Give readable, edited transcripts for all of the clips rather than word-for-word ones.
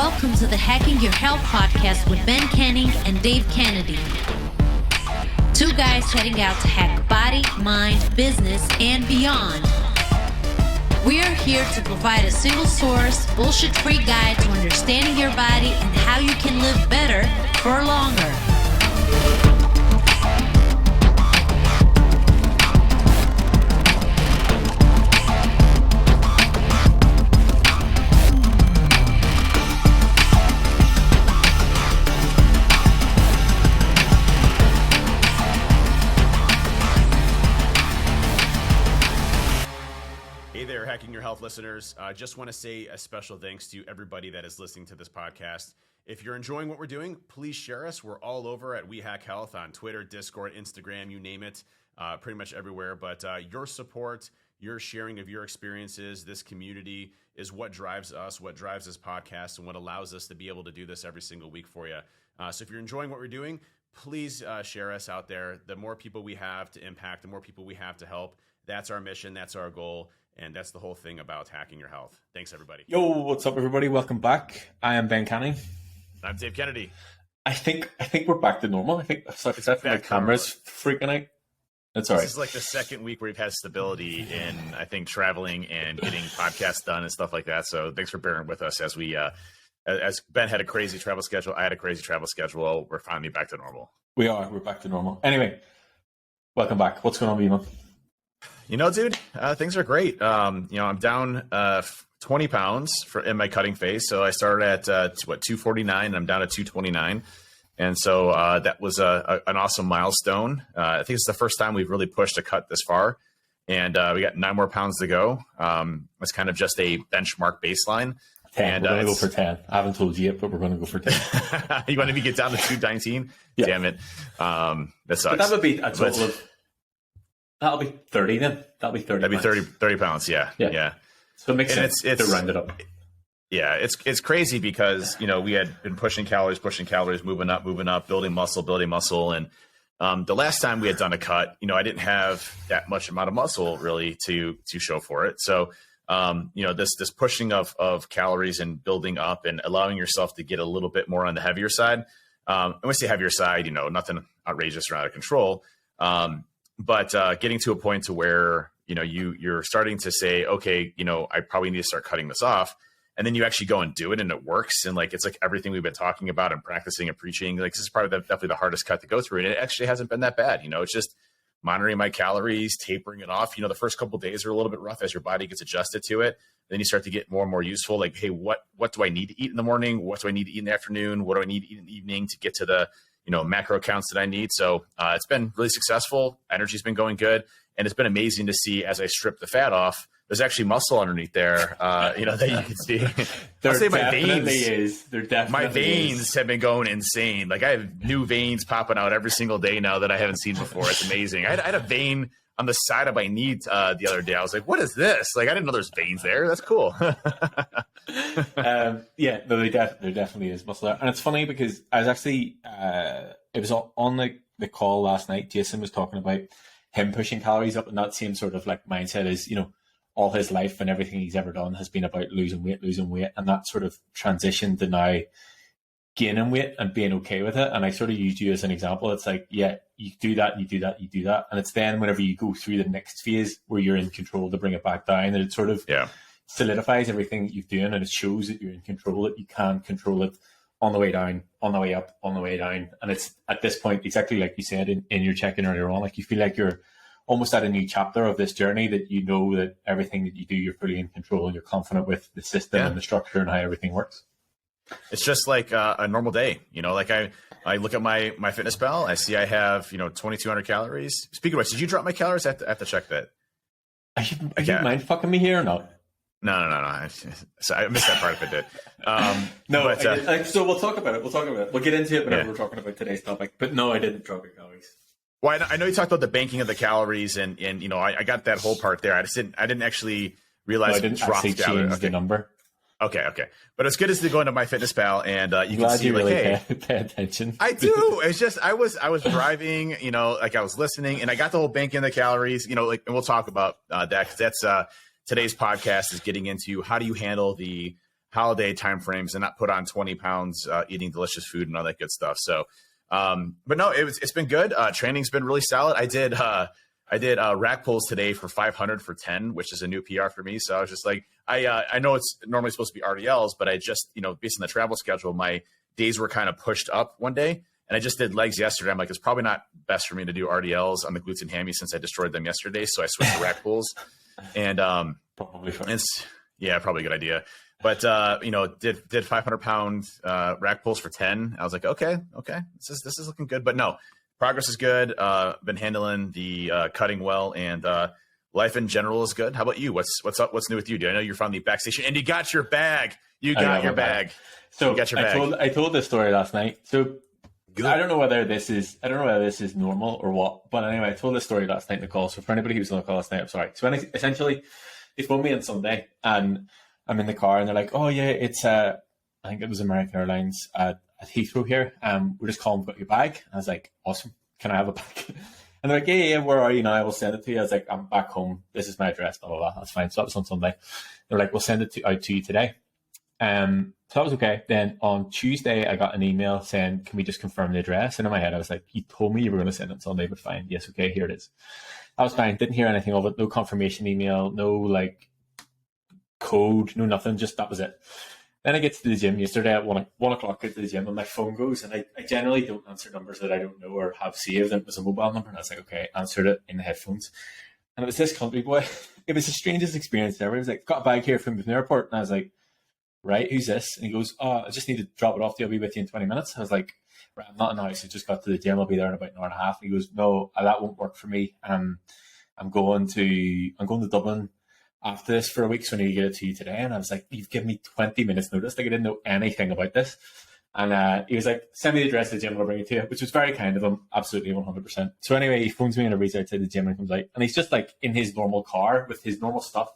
Welcome to the Hacking Your Health podcast with Ben Canning and Dave Kennedy. Two guys heading out to hack body, mind, business, and beyond. We are here to provide a single source, bullshit-free guide to understanding your body and how you can live better for longer. Hacking Your Health listeners, I just want to say a special thanks to everybody that is listening to this podcast. If you're enjoying what we're doing, please share us. We're all over at We Hack Health on Twitter, Discord, Instagram, you name it, pretty much everywhere. But your support, your sharing of your experiences, this community is what drives us, what drives this podcast, and what allows us to be able to do this every single week for you. So if you're enjoying what we're doing, please share us out there. The more people we have to impact, the more people we have to help. That's our mission. That's our goal. And that's the whole thing about hacking your health. Thanks, everybody. Yo, what's up, everybody? Welcome back. I am Ben Canning. I'm Dave Kennedy. I think we're back to normal. I think except for my camera's freaking out. That's all right. This is like the second week where we've had stability in, I think, traveling and getting podcasts done and stuff like that. So thanks for bearing with us as we, as Ben had a crazy travel schedule, I had a crazy travel schedule. We're finally back to normal. We're back to normal. Anyway, welcome back. What's going on with you, man? You know, dude, things are great. I'm down 20 pounds in my cutting phase. So I started at 249, and I'm down to 229. And so that was an awesome milestone. I think it's the first time we've really pushed a cut this far. And we got 9 more pounds to go. It's kind of just a benchmark baseline. 10. And we're going to go for 10. I haven't told you yet, but we're going to go for 10. You want to get down to 219? Yeah. Damn it. That sucks. But that would be a total of... That'll be 30 then. That'll be 30. That'd be 30 pounds. Yeah. So it makes sense to round it up. Yeah, it's crazy because, we had been pushing calories, moving up, building muscle. And the last time we had done a cut, I didn't have that much amount of muscle really to show for it. So, this pushing of calories and building up and allowing yourself to get a little bit more on the heavier side. And when I say heavier side, nothing outrageous or out of control. But getting to a point to where, you're starting to say, okay, I probably need to start cutting this off. And then you actually go and do it and it works. And it's like everything we've been talking about and practicing and preaching, this is probably definitely the hardest cut to go through. And it actually hasn't been that bad. It's just monitoring my calories, tapering it off. The first couple of days are a little bit rough as your body gets adjusted to it. Then you start to get more and more useful. Like, hey, what do I need to eat in the morning? What do I need to eat in the afternoon? What do I need to eat in the evening to get to the macro counts that I need. So it's been really successful. Energy's been going good. And it's been amazing to see as I strip the fat off, there's actually muscle underneath there, that you can see. I'll say my veins have been going insane. Like I have new veins popping out every single day now that I haven't seen before. It's amazing. I had a vein on the side of my knee the other day. I was like, what is this? I didn't know there's veins there. That's cool. There definitely is muscle there. And it's funny because I was actually, it was on the call last night. Jason was talking about him pushing calories up, and that same sort of mindset is, all his life and everything he's ever done has been about losing weight. And that sort of transition to now gaining weight and being okay with it. And I sort of used you as an example. It's like, yeah, you do that. And it's then whenever you go through the next phase where you're in control to bring it back down, and it sort of solidifies everything that you've done, and it shows that you're in control, that you can control it on the way down, on the way up, on the way down. And it's at this point, exactly like you said in your check-in earlier on, you feel like you're almost at a new chapter of this journey, that that everything that you do, you're fully in control and you're confident with the system and the structure and how everything works. It's just like a normal day, I look at my MyFitnessPal, I see I have, 2,200 calories. Speaking of which, did you drop my calories? I have to check that. Are you mind fucking me here or not? No. So I missed that part if I did. So we'll talk about it. We'll get into it whenever we're talking about today's topic. But no, I didn't drop your calories. Well, I know you talked about the banking of the calories, and I got that whole part there. I didn't actually realize I didn't actually change the number. Okay. But it's good as to go into MyFitnessPal and you can see you really pay attention. I do. It's just I was driving, I was listening, and I got the whole banking of the calories, and we'll talk about that because that's today's podcast is getting into how do you handle the holiday timeframes and not put on 20 pounds eating delicious food and all that good stuff. So, but no, it's been good. Training's been really solid. I did rack pulls today for 500 for 10, which is a new PR for me. So I was just like, I know it's normally supposed to be RDLs, but I just, based on the travel schedule, my days were kind of pushed up one day. And I just did legs yesterday. I'm like, it's probably not best for me to do RDLs on the glutes and hammies since I destroyed them yesterday. So I switched to rack pulls. And Probably fine. probably a good idea. But did 500-pound rack pulls for 10. I was like, okay, this is looking good. But no, progress is good. Been handling the cutting well, and life in general is good. How about you? What's up? What's new with you? I know you're from the backstation, and you got your bag. You got your bag. So you got your bag. I told this story last night. So good. I don't know whether this is normal or what. But anyway, I told this story last night in the call. So for anybody who's on the call last night, I'm sorry. So essentially, they phoned me on Sunday, and I'm in the car, and they're like, "Oh yeah, it's I think it was American Airlines at Heathrow here. We're just calling, got your bag." And I was like, "Awesome, can I have a bag?" And they're like, yeah, where are you now? I will send it to you. I was like, "I'm back home. This is my address, blah blah blah." That's fine. So that was on Sunday. They're like, "We'll send it out to you today." So that was okay. Then on Tuesday, I got an email saying, "Can we just confirm the address?" And in my head, I was like, "You told me you were going to send it Sunday, but fine. Yes, okay, here it is." That was fine. Didn't hear anything of it. No confirmation email. No like code. No nothing. Just that was it. Then I get to the gym yesterday at 1 o'clock. Get to the gym and my phone goes, and I generally don't answer numbers that I don't know or have saved. And it was a mobile number, and I was like, okay, answered it in the headphones. And it was this country boy. It was the strangest experience ever. He was like, "Got a bag here from the airport," and I was like, "Right, who's this?" And he goes, "Oh, I just need to drop it off to you. I'll be with you in 20 minutes. I was like, "Right, I'm not in the house. I just got to the gym. I'll be there in about an hour and a half." And he goes, "No, that won't work for me. I'm going to Dublin after this for a week, so I need to get it to you today." And I was like, "You've given me 20 minutes notice." Like, I didn't know anything about this. And he was like, "Send me the address of the gym, I'll bring it to you," which was very kind of him. Absolutely 100%. So anyway, he phones me and I reach outside the gym and comes out. And he's just like in his normal car with his normal stuff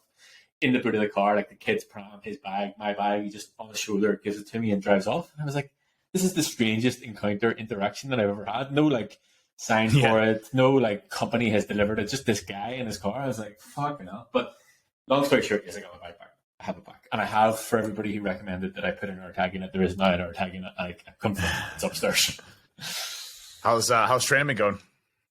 in the boot of the car, like the kid's pram, his bag, my bag. He just on his shoulder gives it to me and drives off. And I was like, this is the strangest interaction that I've ever had. No like sign for it. No like company has delivered it. Just this guy in his car. I was like, fucking hell. But long story short, yes, I got my bag back. I have it back. And I have, for everybody who recommended that I put an air tag in it, there is now an air tag in it. I confirm it's upstairs. How's training going?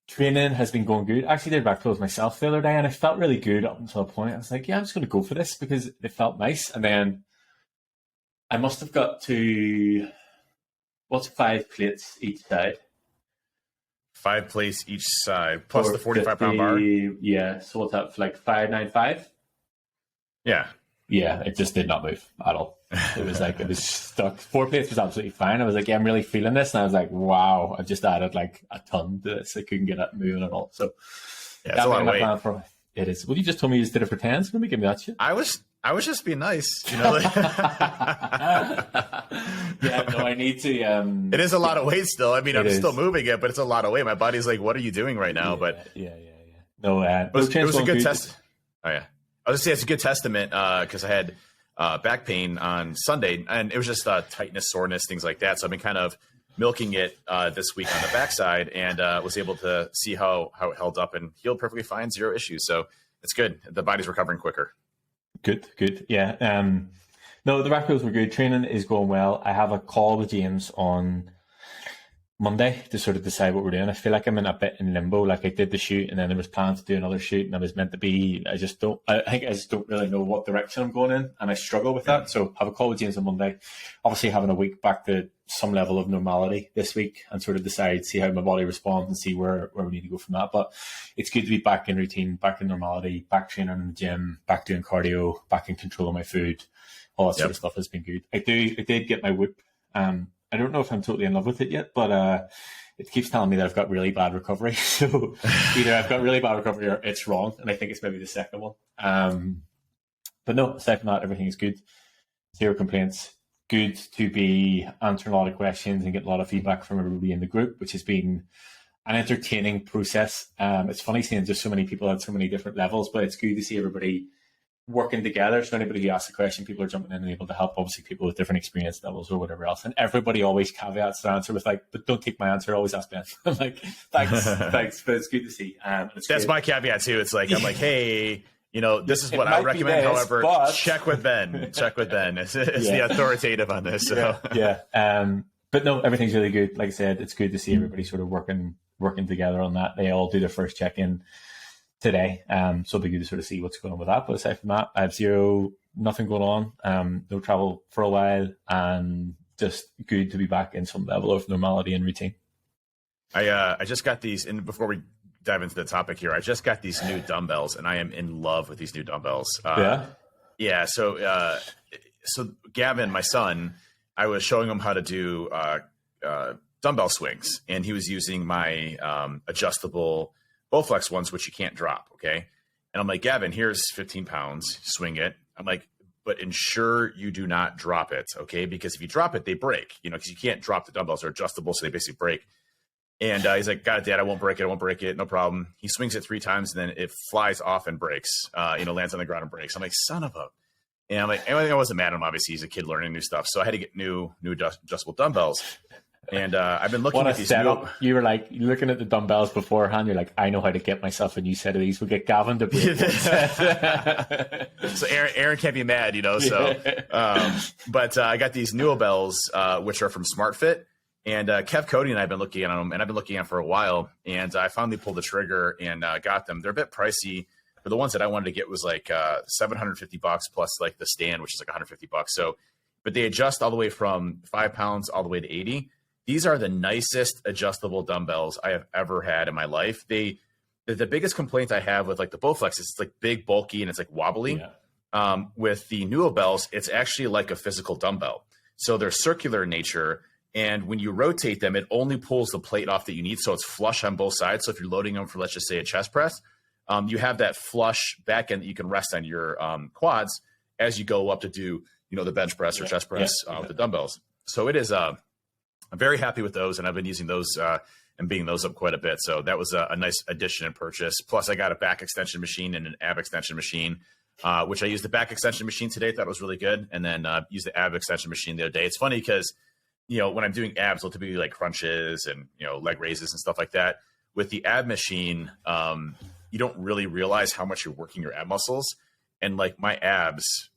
Training has been going good. I actually did back close myself the other day, and I felt really good up until a point. I was like, yeah, I'm just going to go for this because it felt nice. And then I must have got to, 5 plates each side? 5 plates each side, plus the 45-pound bar? Yeah, so what's that, like 595? Yeah. Yeah, it just did not move at all. It was like, it was stuck. 4 plates was absolutely fine. I was like, yeah, I'm really feeling this. And I was like, wow, I've just added like a ton to this. I couldn't get it moving at all. So yeah, that's a lot of weight. It is. Well, you just told me you just did it for 10. So let me give me that shit. I was just being nice, you know. Like... Yeah, no, I need to. It is a lot of weight still. I mean, I'm still moving it, but it's a lot of weight. My body's like, what are you doing right now? Yeah. No, it was a good test. Oh yeah, I was gonna say it's a good testament because I had back pain on Sunday, and it was just tightness, soreness, things like that. So I've been kind of milking it this week on the backside, and was able to see how it held up and healed perfectly fine, 0 issues. So it's good. The body's recovering quicker. Good. Yeah. No, the rack pulls were good. Training is going well. I have a call with James on Monday to sort of decide what we're doing. I feel like I'm in a bit in limbo. Like I did the shoot, and then there was plans to do another shoot, and I was meant to be. I think I just don't really know what direction I'm going in, and I struggle with that. So have a call with James on Monday. Obviously, having a week back to some level of normality this week, and sort of decide, see how my body responds, and see where we need to go from that. But it's good to be back in routine, back in normality, back training in the gym, back doing cardio, back in control of my food. All that sort of stuff has been good. I did get my Whoop. I don't know if I'm totally in love with it yet, but it keeps telling me that I've got really bad recovery. So either I've got really bad recovery or it's wrong, and I think it's maybe the second one. But no, aside from that, everything is good. 0 complaints. Good to be answering a lot of questions and get a lot of feedback from everybody in the group, which has been an entertaining process. It's funny seeing just so many people at so many different levels, but it's good to see everybody working together. So anybody who asks a question, people are jumping in and able to help. Obviously, people with different experience levels or whatever else. And everybody always caveats their answer with like, "But don't take my answer. Always ask Ben." I'm like, thanks. But it's good to see. That's my caveat too. It's like, I'm like, hey, This is It what I might be recommend. this, However, but- check with Ben. Check with Ben. It's the authoritative on this. So. Yeah. But no, everything's really good. Like I said, it's good to see everybody sort of working together on that. They all do their first check-in today. So it'll be good to sort of see what's going on with that. But aside from that, I have nothing going on. No travel for a while, and just good to be back in some level of normality and routine. I just got these, and before we dive into the topic here, I just got these new dumbbells, and I am in love with these new dumbbells. Yeah. So Gavin, my son, I was showing him how to do dumbbell swings, and he was using my adjustable Bowflex ones, which you can't drop. Okay. And I'm like, Gavin, here's 15 pounds, swing it. I'm like, but ensure you do not drop it. Okay. Because if you drop it, they break, because you can't drop the dumbbells. They're adjustable. So they basically break. And he's like, got it, Dad. I won't break it. No problem. He swings it 3 times, and then it flies off and breaks, lands on the ground and breaks. I'm like, son of a. And I'm like, I wasn't mad at him. Obviously, he's a kid learning new stuff. So I had to get new adjustable dumbbells. And I've been looking at these. You were like looking at the dumbbells beforehand. You're like, I know how to get myself a new set of these. We'll get Gavin to break So Aaron can't be mad, So, but I got these Nuobells, which are from SmartFit. And Kev Cody and I have been looking at them, and I've been looking at them for a while. And I finally pulled the trigger and got them. They're a bit pricey. For the ones that I wanted to get was like $750 plus like the stand, which is like $150. So, but they adjust all the way from 5 pounds all the way to 80. These are the nicest adjustable dumbbells I have ever had in my life. The biggest complaint I have with like the Bowflex is it's like big, bulky, and it's like wobbly. Yeah. With the Nuobells, it's actually like a physical dumbbell. So they're circular in nature. And when you rotate them, it only pulls the plate off that you need. So it's flush on both sides. So if you're loading them for, let's just say, a chest press, you have that flush back end that you can rest on your quads as you go up to do, the bench press or chest press with the dumbbells. So it is, I'm very happy with those, and I've been using those and beating those up quite a bit. So that was a nice addition and purchase. Plus I got a back extension machine and an ab extension machine, which I used the back extension machine today. Thought it was really good. And then used the ab extension machine the other day. It's funny because, when I'm doing abs, I'll typically like crunches and, leg raises and stuff like that. With the ab machine, you don't really realize how much you're working your ab muscles. And like my abs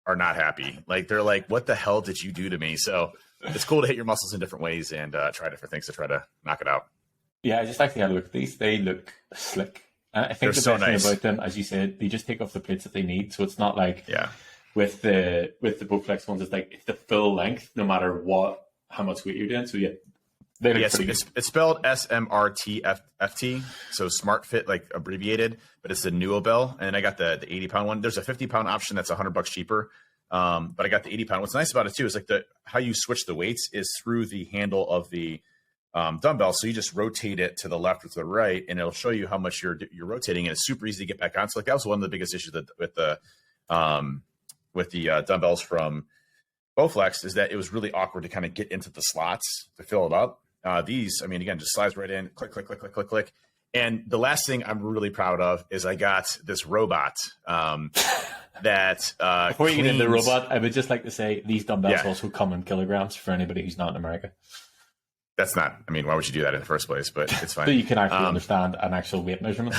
are not happy. Like they're like, what the hell did you do to me? So it's cool to hit your muscles in different ways and try different things to try to knock it out. Yeah, I just actually had a look at these. They look slick. I think the best thing about them, as you said, they just take off the plates that they need. So it's not like with the Bowflex ones, it's like it's the full length, no matter how much weight you're doing. So yeah, they look pretty good. It's spelled SMRTFT, so SmartFit, like abbreviated, but it's the Nuobell. And I got the 80-pound one. There's a 50-pound option that's $100 cheaper. But I got the 80-pound. What's nice about it too is like how you switch the weights is through the handle of the dumbbell. So you just rotate it to the left or to the right, and it'll show you how much you're rotating, and it's super easy to get back on. So like that was one of the biggest issues with the dumbbells from Bowflex, is that it was really awkward to kind of get into the slots to fill it up. These, again, just slides right in, click, click, click, click, click, click. And the last thing I'm really proud of is I got this robot that before you get into the robot, I would just like to say these dumbbells also come in kilograms for anybody who's not in America. That's not, why would you do that in the first place? But it's fine. So you can actually understand an actual weight measurement.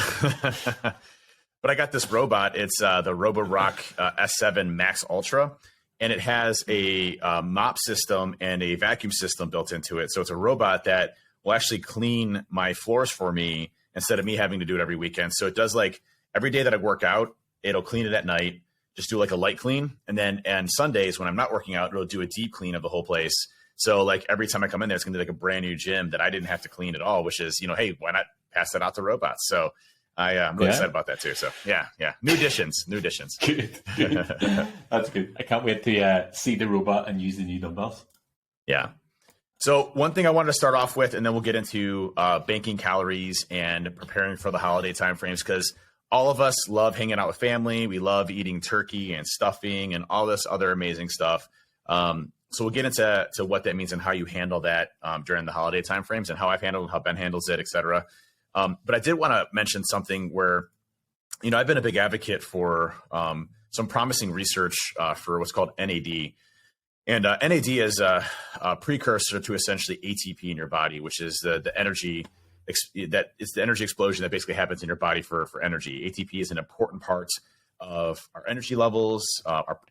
But I got this robot. It's the Roborock S7 Max Ultra. And it has a mop system and a vacuum system built into it. So it's a robot that will actually clean my floors for me instead of me having to do it every weekend. So it does like every day that I work out, it'll clean it at night, just do like a light clean. And then on Sundays when I'm not working out, it'll do a deep clean of the whole place. So like every time I come in there, it's going to be like a brand new gym that I didn't have to clean at all, which is, hey, why not pass that out to robots? So I'm really excited about that too. So yeah. New additions. Good. That's good. I can't wait to see the robot and use the new dumbbells. Yeah. So one thing I wanted to start off with, and then we'll get into banking calories and preparing for the holiday timeframes, because all of us love hanging out with family. We love eating turkey and stuffing and all this other amazing stuff. So we'll get into what that means and how you handle that during the holiday timeframes and how I've handled, how Ben handles it, et cetera. But I did want to mention something where, I've been a big advocate for some promising research for what's called NAD. And NAD is a precursor to essentially ATP in your body, which is the energy that is the energy explosion that basically happens in your body for energy. ATP is an important part of our energy levels,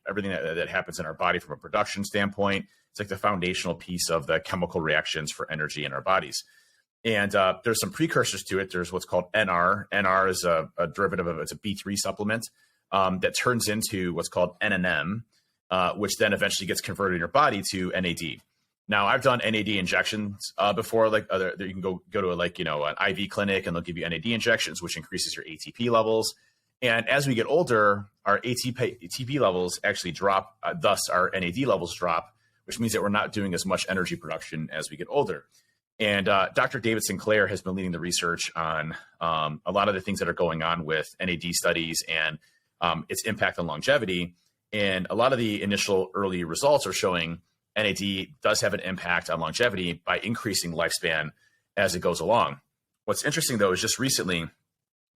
everything that happens in our body from a production standpoint. It's like the foundational piece of the chemical reactions for energy in our bodies. And there's some precursors to it. There's what's called NR. NR is a derivative of it's a B3 supplement that turns into what's called NNM, which then eventually gets converted in your body to NAD. Now, I've done NAD injections before. Like you can go to an IV clinic, and they'll give you NAD injections, which increases your ATP levels. And as we get older, our ATP levels actually drop. Thus, our NAD levels drop, which means that we're not doing as much energy production as we get older. And Dr. David Sinclair has been leading the research on a lot of the things that are going on with NAD studies and its impact on longevity. And a lot of the initial early results are showing NAD does have an impact on longevity by increasing lifespan as it goes along. What's interesting, though, is just recently,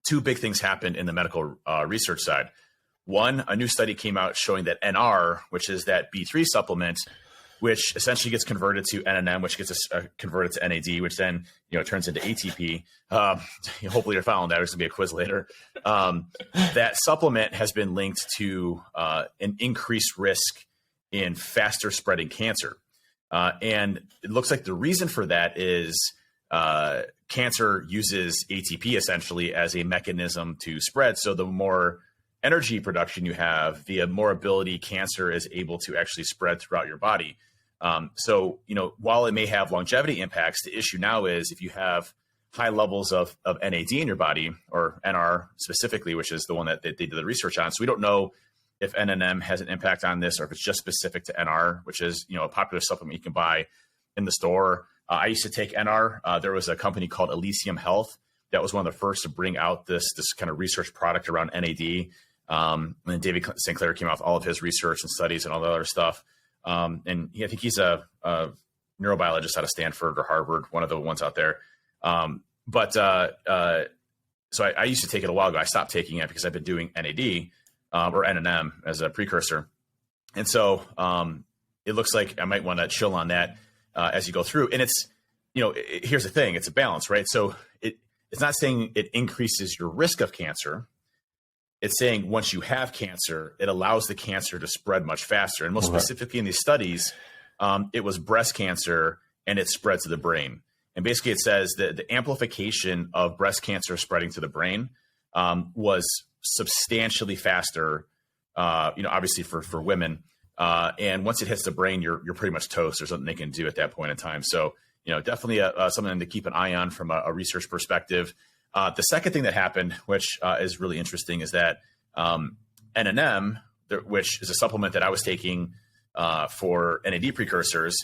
two big things happened in the medical research side. One, a new study came out showing that NR, which is that B3 supplement, which essentially gets converted to NNM, which gets converted to NAD, which then turns into ATP. Hopefully you're following that. There's going to be a quiz later. That supplement has been linked to an increased risk in faster spreading cancer. And it looks like the reason for that is cancer uses ATP essentially as a mechanism to spread. So the more energy production you have, the more ability cancer is able to actually spread throughout your body. So, while it may have longevity impacts, the issue now is if you have high levels of NAD in your body, or NR specifically, which is the one that they did the research on. So we don't know if NNM has an impact on this or if it's just specific to NR, which is, a popular supplement you can buy in the store. I used to take NR. There was a company called Elysium Health that was one of the first to bring out this kind of research product around NAD. And then David Sinclair came out with all of his research and studies and all the other stuff. And I think he's a neurobiologist out of Stanford or Harvard, one of the ones out there. So I used to take it a while ago. I stopped taking it because I've been doing NAD or NNM as a precursor. And so it looks like I might want to chill on that as you go through. And it's, here's the thing, it's a balance, right? So it's not saying it increases your risk of cancer. It's saying once you have cancer, it allows the cancer to spread much faster. And most specifically in these studies, it was breast cancer and it spread to the brain. And basically it says that the amplification of breast cancer spreading to the brain was substantially faster, obviously for women. And once it hits the brain, you're pretty much toast. There's nothing they can do at that point in time. So, definitely something to keep an eye on from a research perspective. The second thing that happened, which is really interesting, is that NNM, which is a supplement that I was taking for NAD precursors,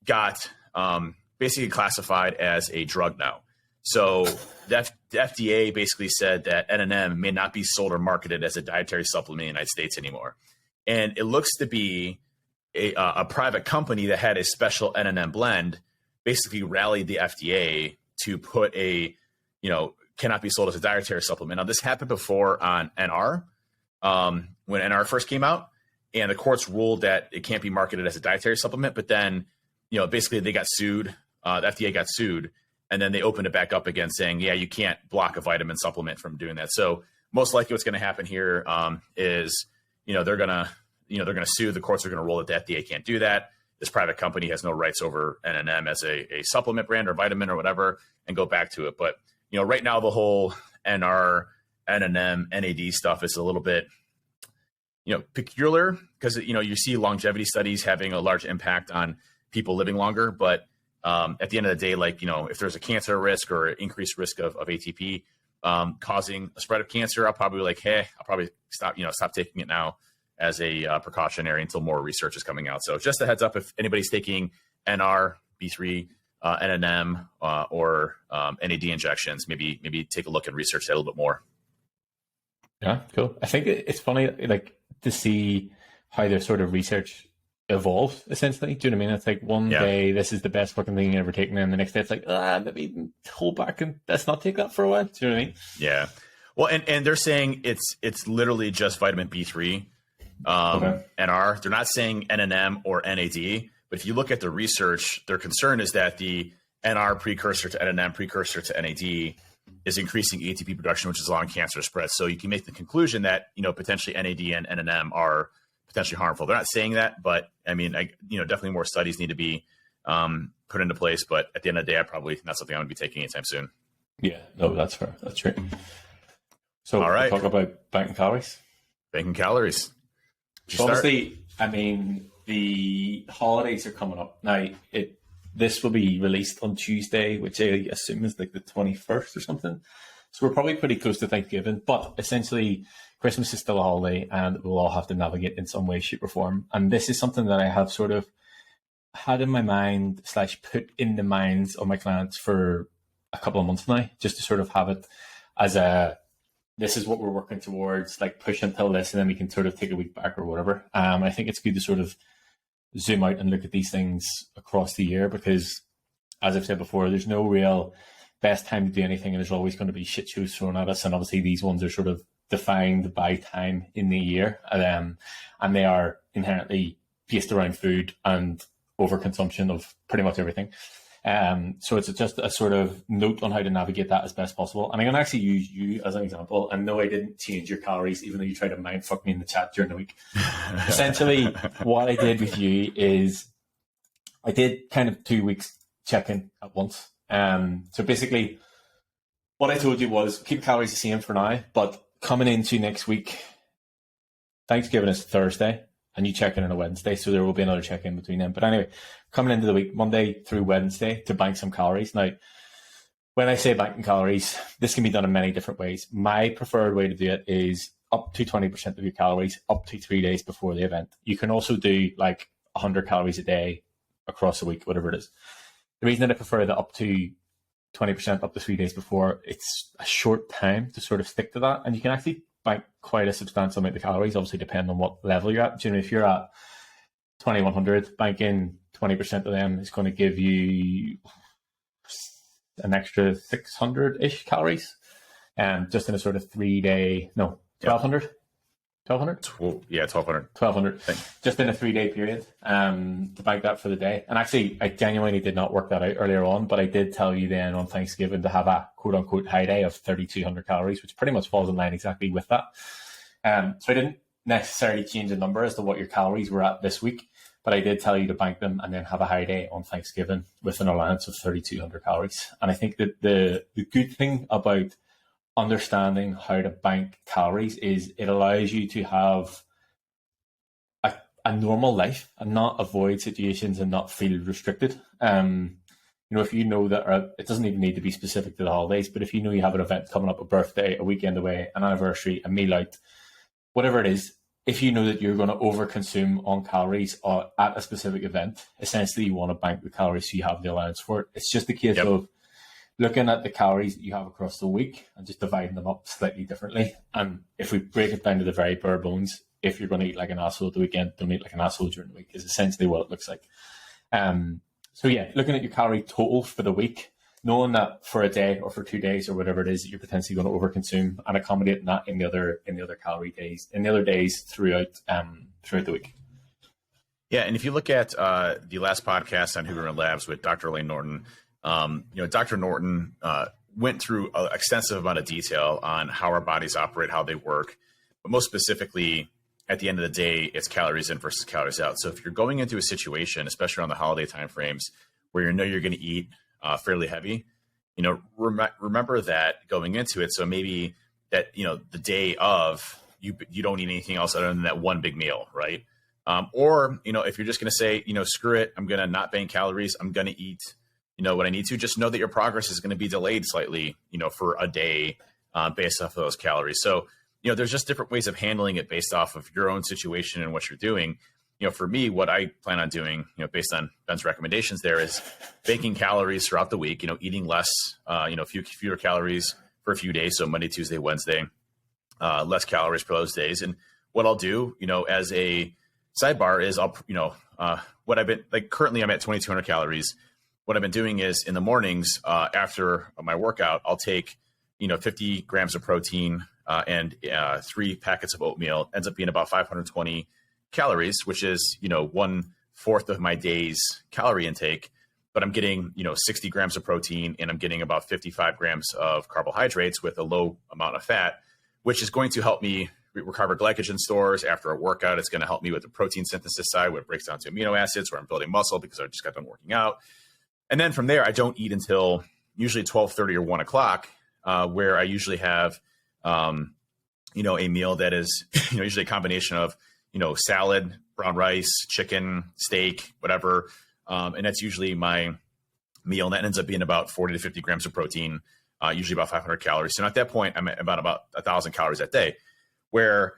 got basically classified as a drug now. So the FDA basically said that NNM may not be sold or marketed as a dietary supplement in the United States anymore. And it looks to be a private company that had a special NNM blend basically rallied the FDA to put cannot be sold as a dietary supplement. Now, this happened before on NR, when NR first came out, and the courts ruled that it can't be marketed as a dietary supplement. But then, basically they got sued. The FDA got sued, and then they opened it back up again, saying, yeah, you can't block a vitamin supplement from doing that. So most likely what's going to happen here is, they're going to sue. The courts are going to rule that the FDA can't do that. This private company has no rights over NNM as a supplement brand or vitamin or whatever, and go back to it. But right now, the whole NR, NNM, NAD stuff is a little bit, peculiar because, you see longevity studies having a large impact on people living longer. But at the end of the day, if there's a cancer risk or increased risk of ATP causing a spread of cancer, I'll probably stop taking it now as a precautionary until more research is coming out. So just a heads up, if anybody's taking NR, B3, NNM, or NAD injections, maybe take a look and research that a little bit more. Yeah, cool. I think it's funny, to see how their sort of research evolves, essentially. Do you know what I mean? It's like one day, this is the best fucking thing you've ever taken, and the next day it's like, maybe hold back and let's not take that for a while. Do you know what I mean? Yeah. Well, and they're saying it's literally just vitamin B3, NR. They're not saying NNM or NAD. But if you look at the research, their concern is that the NR precursor to NNM precursor to NAD is increasing ATP production, which is allowing cancer to spread. So you can make the conclusion that, potentially NAD and NNM are potentially harmful. They're not saying that, but I mean, definitely more studies need to be put into place. But at the end of the day, I probably not something I'm going to be taking anytime soon. Yeah, no, that's fair. That's true. So all right, we'll talk about banking calories. Banking calories. So obviously, I mean, the holidays are coming up now. This will be released on Tuesday, which I assume is like the 21st or something. So we're probably pretty close to Thanksgiving, but essentially Christmas is still a holiday and we'll all have to navigate in some way, shape or form. And this is something that I have sort of had in my mind / put in the minds of my clients for a couple of months now, just to sort of have it as this is what we're working towards, like push until this, and then we can sort of take a week back or whatever. I think it's good to sort of zoom out and look at these things across the year because, as I've said before, there's no real best time to do anything, and there's always going to be shit shows thrown at us. And obviously, these ones are sort of defined by time in the year, and they are inherently based around food and overconsumption of pretty much everything. So it's just a sort of note on how to navigate that as best possible. And I'm going to actually use you as an example. And no, I didn't change your calories, even though you tried to mind fuck me in the chat during the week. Essentially, what I did with you is I did kind of 2 weeks check-in at once. So basically, what I told you was keep calories the same for now, but coming into next week, Thanksgiving is Thursday, and you check in on a Wednesday, so there will be another check-in between them. But anyway, coming into the week, Monday through Wednesday, to bank some calories. Now, when I say banking calories, this can be done in many different ways. My preferred way to do it is up to 20% of your calories up to 3 days before the event. You can also do like 100 calories a day across a week, whatever it is. The reason that I prefer the up to 20% up to 3 days before, it's a short time to sort of stick to that, and you can actually bank quite a substantial amount of calories, obviously depending on what level you're at. If you're at 2100, banking 20% of them is going to give you an extra 600-ish calories, just in a sort of 3 day, 1200. 1200? Yeah, 1200. 1200. Just in a 3 day period to bank that for the day. And actually, I genuinely did not work that out earlier on, but I did tell you then on Thanksgiving to have a quote unquote high day of 3,200 calories, which pretty much falls in line exactly with that. So I didn't necessarily change the number as to what your calories were at this week, but I did tell you to bank them and then have a high day on Thanksgiving with an allowance of 3,200 calories. And I think that the good thing about understanding how to bank calories is it allows you to have a normal life and not avoid situations and not feel restricted. If you know that it doesn't even need to be specific to the holidays, but if you know you have an event coming up, a birthday, a weekend away, an anniversary, a meal out, whatever it is, if you know that you're going to overconsume on calories at a specific event, essentially you want to bank the calories so you have the allowance for it. It's just a case of looking at the calories that you have across the week and just dividing them up slightly differently. And if we break it down to the very bare bones, if you're going to eat like an asshole at the weekend, don't eat like an asshole during the week is essentially what it looks like. So yeah, looking at your calorie total for the week, knowing that for a day or for 2 days or whatever it is that you're potentially going to overconsume, and accommodating that in the other calorie days, in the other days throughout the week. Yeah, and if you look at the last podcast on Huberman Labs with Dr. Elaine Norton, Dr. Norton went through an extensive amount of detail on how our bodies operate, how they work, but most specifically, at the end of the day, it's calories in versus calories out. So if you're going into a situation, especially around the holiday timeframes, where you know you're going to eat fairly heavy, remember that going into it. So maybe that, the day of, you don't eat anything else other than that one big meal, right? Or, if you're just going to say, screw it, I'm going to not bank calories, I'm going to eat, what I need to, just know that your progress is going to be delayed slightly, for a day based off of those calories. So, there's just different ways of handling it based off of your own situation and what you're doing. For me, what I plan on doing, based on Ben's recommendations there is banking calories throughout the week, eating less, fewer calories for a few days. So Monday, Tuesday, Wednesday, less calories for those days. And what I'll do, as a sidebar is what I've been like, currently I'm at 2,200 calories. What I've been doing is in the mornings after my workout, I'll take, 50 grams of protein and 3 packets of oatmeal. Ends up being about 520 calories, which is, 1/4 of my day's calorie intake. but I'm getting, 60 grams of protein and I'm getting about 55 grams of carbohydrates with a low amount of fat, which is going to help me recover glycogen stores after a workout. It's going to help me with the protein synthesis side, where it breaks down to amino acids, where I'm building muscle because I just got done working out. And then from there, I don't eat until usually 12:30 or 1 o'clock, where I usually have, a meal that is, usually a combination of, salad, brown rice, chicken, steak, whatever. And that's usually my meal. And that ends up being about 40 to 50 grams of protein, usually about 500 calories. So at that point, I'm at about 1,000 calories that day. Where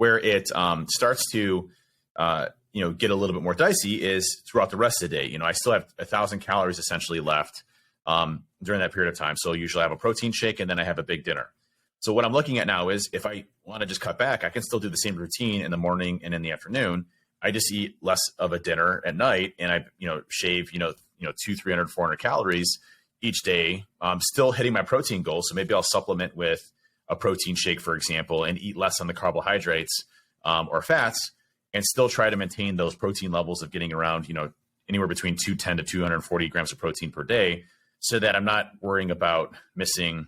it starts to get a little bit more dicey is throughout the rest of the day. I still have 1,000 calories essentially left during that period of time. So usually I have a protein shake and then I have a big dinner. So what I'm looking at now is if I want to just cut back, I can still do the same routine in the morning and in the afternoon. I just eat less of a dinner at night and I shave 300, 400 calories each day. I'm still hitting my protein goals. So maybe I'll supplement with a protein shake, for example, and eat less on the carbohydrates or fats, and still try to maintain those protein levels of getting around, anywhere between 210 to 240 grams of protein per day, so that I'm not worrying about missing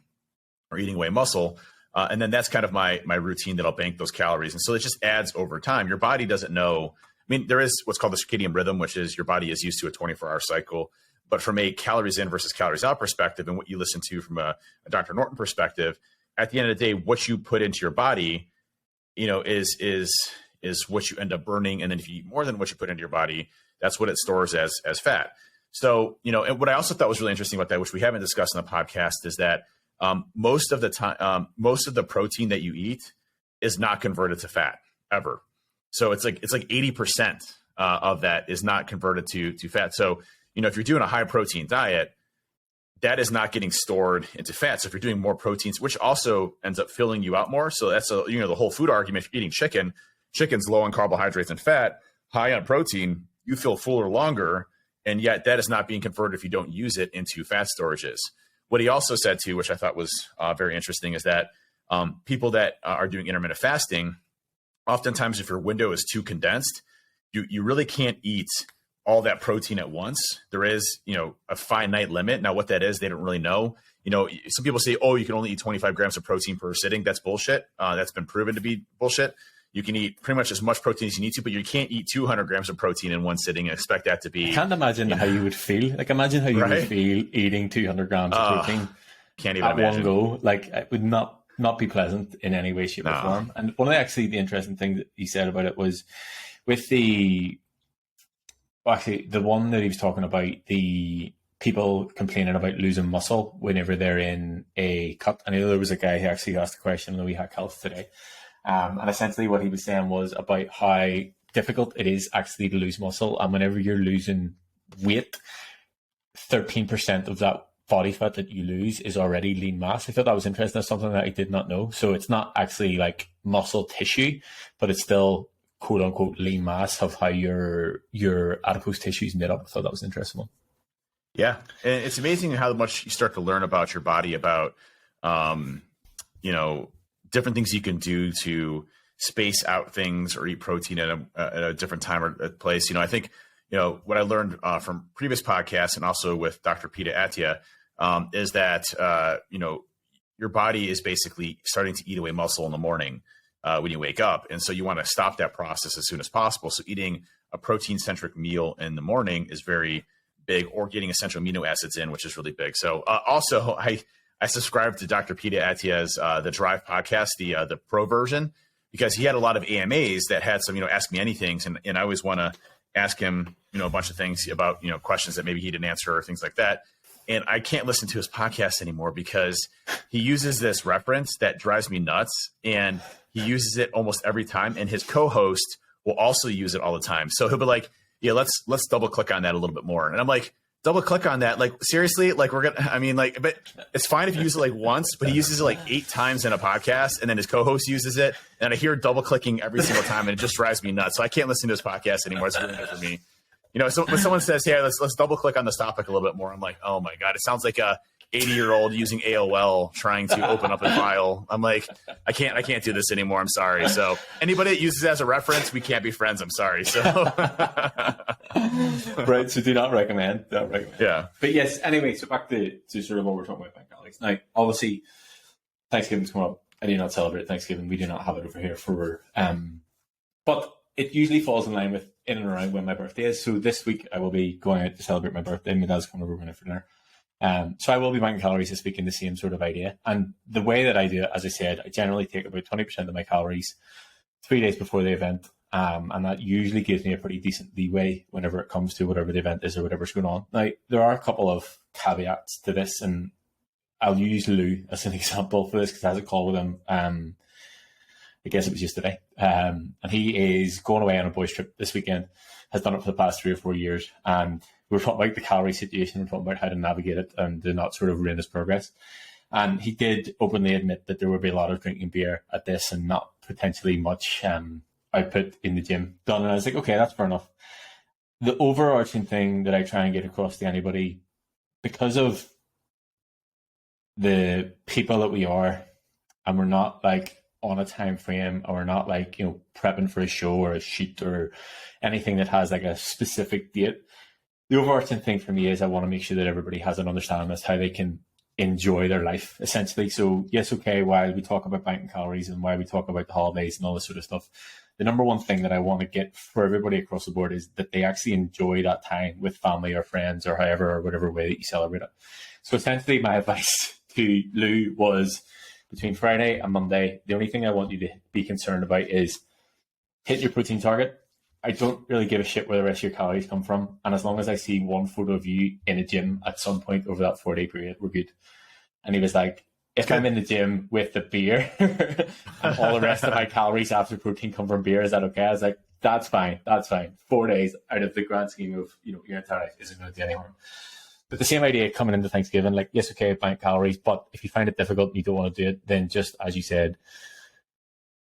or eating away muscle. And then that's kind of my routine that I'll bank those calories. And so it just adds over time. Your body doesn't know. I mean, there is what's called the circadian rhythm, which is your body is used to a 24-hour cycle. But from a calories in versus calories out perspective, and what you listen to from a Dr. Norton perspective, at the end of the day, what you put into your body, is what you end up burning. And then if you eat more than what you put into your body, that's what it stores as fat. So, and what I also thought was really interesting about that, which we haven't discussed in the podcast, is that most of the time, most of the protein that you eat is not converted to fat ever. So it's like 80% of that is not converted to fat. So, if you're doing a high protein diet, that is not getting stored into fat. So if you're doing more proteins, which also ends up filling you out more. So that's the whole food argument. If you're eating chicken's low on carbohydrates and fat, high on protein, you feel fuller longer. And yet that is not being converted if you don't use it into fat storages. What he also said too, which I thought was very interesting, is that people that are doing intermittent fasting, oftentimes if your window is too condensed, you really can't eat all that protein at once. There is, a finite limit. Now, what that is, they don't really know. Some people say, oh, you can only eat 25 grams of protein per sitting. That's bullshit. That's been proven to be bullshit. You can eat pretty much as much protein as you need to, but you can't eat 200 grams of protein in one sitting and expect that to be. I can't imagine how you would feel. Like, imagine how you would feel eating 200 grams of protein can't even imagine. One go. Like, it would not be pleasant in any way, shape, or form. And one of the interesting things that he said about it was with the one that he was talking about, the people complaining about losing muscle whenever they're in a cut. I know there was a guy who actually asked a question on the We Hack Health today. And essentially what he was saying was about how difficult it is actually to lose muscle. And whenever you're losing weight, 13% of that body fat that you lose is already lean mass. I thought that was interesting. That's something that I did not know. So it's not actually like muscle tissue, but it's still quote unquote lean mass of how your adipose tissue is made up. I thought that was an interesting one. Yeah. And it's amazing how much you start to learn about your body, about, different things you can do to space out things or eat protein at a different time or place. I think, what I learned from previous podcasts and also with Dr. Peter Attia is that, your body is basically starting to eat away muscle in the morning when you wake up. And so you want to stop that process as soon as possible. So eating a protein-centric meal in the morning is very big, or getting essential amino acids in, which is really big. So also I subscribed to Dr. Peter Attia's The Drive podcast, the pro version, because he had a lot of AMAs that had some, ask me anything. And I always want to ask him, a bunch of things about, questions that maybe he didn't answer or things like that. And I can't listen to his podcast anymore because he uses this reference that drives me nuts. And he uses it almost every time. And his co-host will also use it all the time. So he'll be like, yeah, let's double click on that a little bit more. And I'm like, double click on that. Like, seriously, like but it's fine if you use it like once, but he uses it like 8 times in a podcast, and then his co-host uses it. And I hear double clicking every single time, and it just drives me nuts. So I can't listen to his podcast anymore. It's really good for me. So when someone says, hey, let's double click on this topic a little bit more, I'm like, oh my God, it sounds like a 80-year-old using AOL trying to open up a file. I'm like, I can't do this anymore. I'm sorry. So anybody that uses it as a reference, we can't be friends. I'm sorry. So right. So do not recommend. Yeah. But yes, anyway, so back to sort of what we're talking about, bank holidays. Now, obviously, Thanksgiving's come up. I do not celebrate Thanksgiving. We do not have it over here for, but it usually falls in line with in and around when my birthday is. So this week I will be going out to celebrate my birthday. My dad's coming over for dinner. So I will be banking calories this week in the same sort of idea. And the way that I do it, as I said, I generally take about 20% of my calories 3 days before the event. And that usually gives me a pretty decent leeway whenever it comes to whatever the event is or whatever's going on. Now, there are a couple of caveats to this, and I'll use Lou as an example for this because I had a call with him. I guess it was yesterday. And he is going away on a boys trip this weekend, has done it for the past 3 or 4 years. And we're talking about the calorie situation, we're talking about how to navigate it and to not sort of ruin his progress. And he did openly admit that there would be a lot of drinking beer at this and not potentially much output in the gym done. And I was like, okay, that's fair enough. The overarching thing that I try and get across to anybody, because of the people that we are, and we're not like on a time frame, or we're not like, you know, prepping for a show or a shoot or anything that has like a specific date. The overarching thing for me is I want to make sure that everybody has an understanding as to how they can enjoy their life, essentially. So yes, okay, while we talk about banking calories and while we talk about the holidays and all this sort of stuff, the number one thing that I want to get for everybody across the board is that they actually enjoy that time with family or friends or however or whatever way that you celebrate it. So essentially my advice to Lou was, between Friday and Monday, the only thing I want you to be concerned about is hit your protein target. I don't really give a shit where the rest of your calories come from. And as long as I see one photo of you in a gym at some point over that 4-day period, we're good. And he was like, if I'm in the gym with the beer and all the rest of my calories after protein come from beer, is that okay? I was like, that's fine. 4 days out of the grand scheme of, you know, your entire life isn't going to do any harm. But the same idea coming into Thanksgiving, like, yes, okay, bank calories, but if you find it difficult and you don't want to do it, then just, as you said,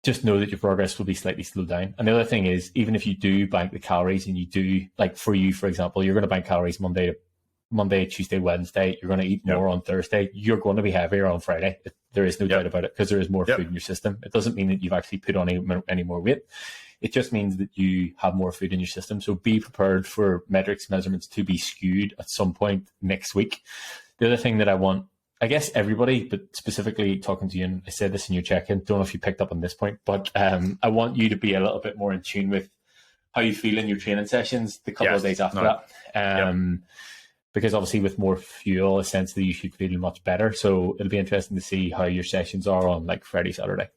just know that your progress will be slightly slowed down. And the other thing is, even if you do bank the calories and you do, like for you, for example, you're going to bank calories Monday, Tuesday, Wednesday, you're going to eat more on Thursday, you're going to be heavier on Friday. There is no doubt about it, because there is more food in your system. It doesn't mean that you've actually put on any more weight. It just means that you have more food in your system. So be prepared for measurements to be skewed at some point next week. The other thing that I want, I guess everybody, but specifically talking to you, and I said this in your check-in, don't know if you picked up on this point, but I want you to be a little bit more in tune with how you feel in your training sessions the couple of days after that. Because obviously with more fuel, essentially you should feel much better. So it'll be interesting to see how your sessions are on like Friday, Saturday.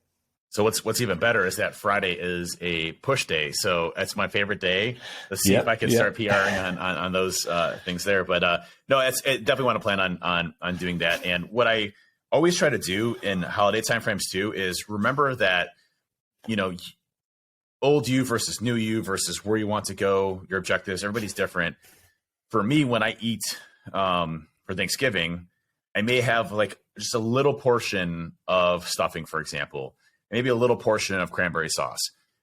So what's even better is that Friday is a push day. So that's my favorite day. Let's see if I can start PRing on those things there. But no, I definitely want to plan on doing that. And what I always try to do in holiday timeframes too is remember that, you know, old you versus new you versus where you want to go, your objectives, everybody's different. For me, when I eat for Thanksgiving, I may have like just a little portion of stuffing, for example, maybe a little portion of cranberry sauce,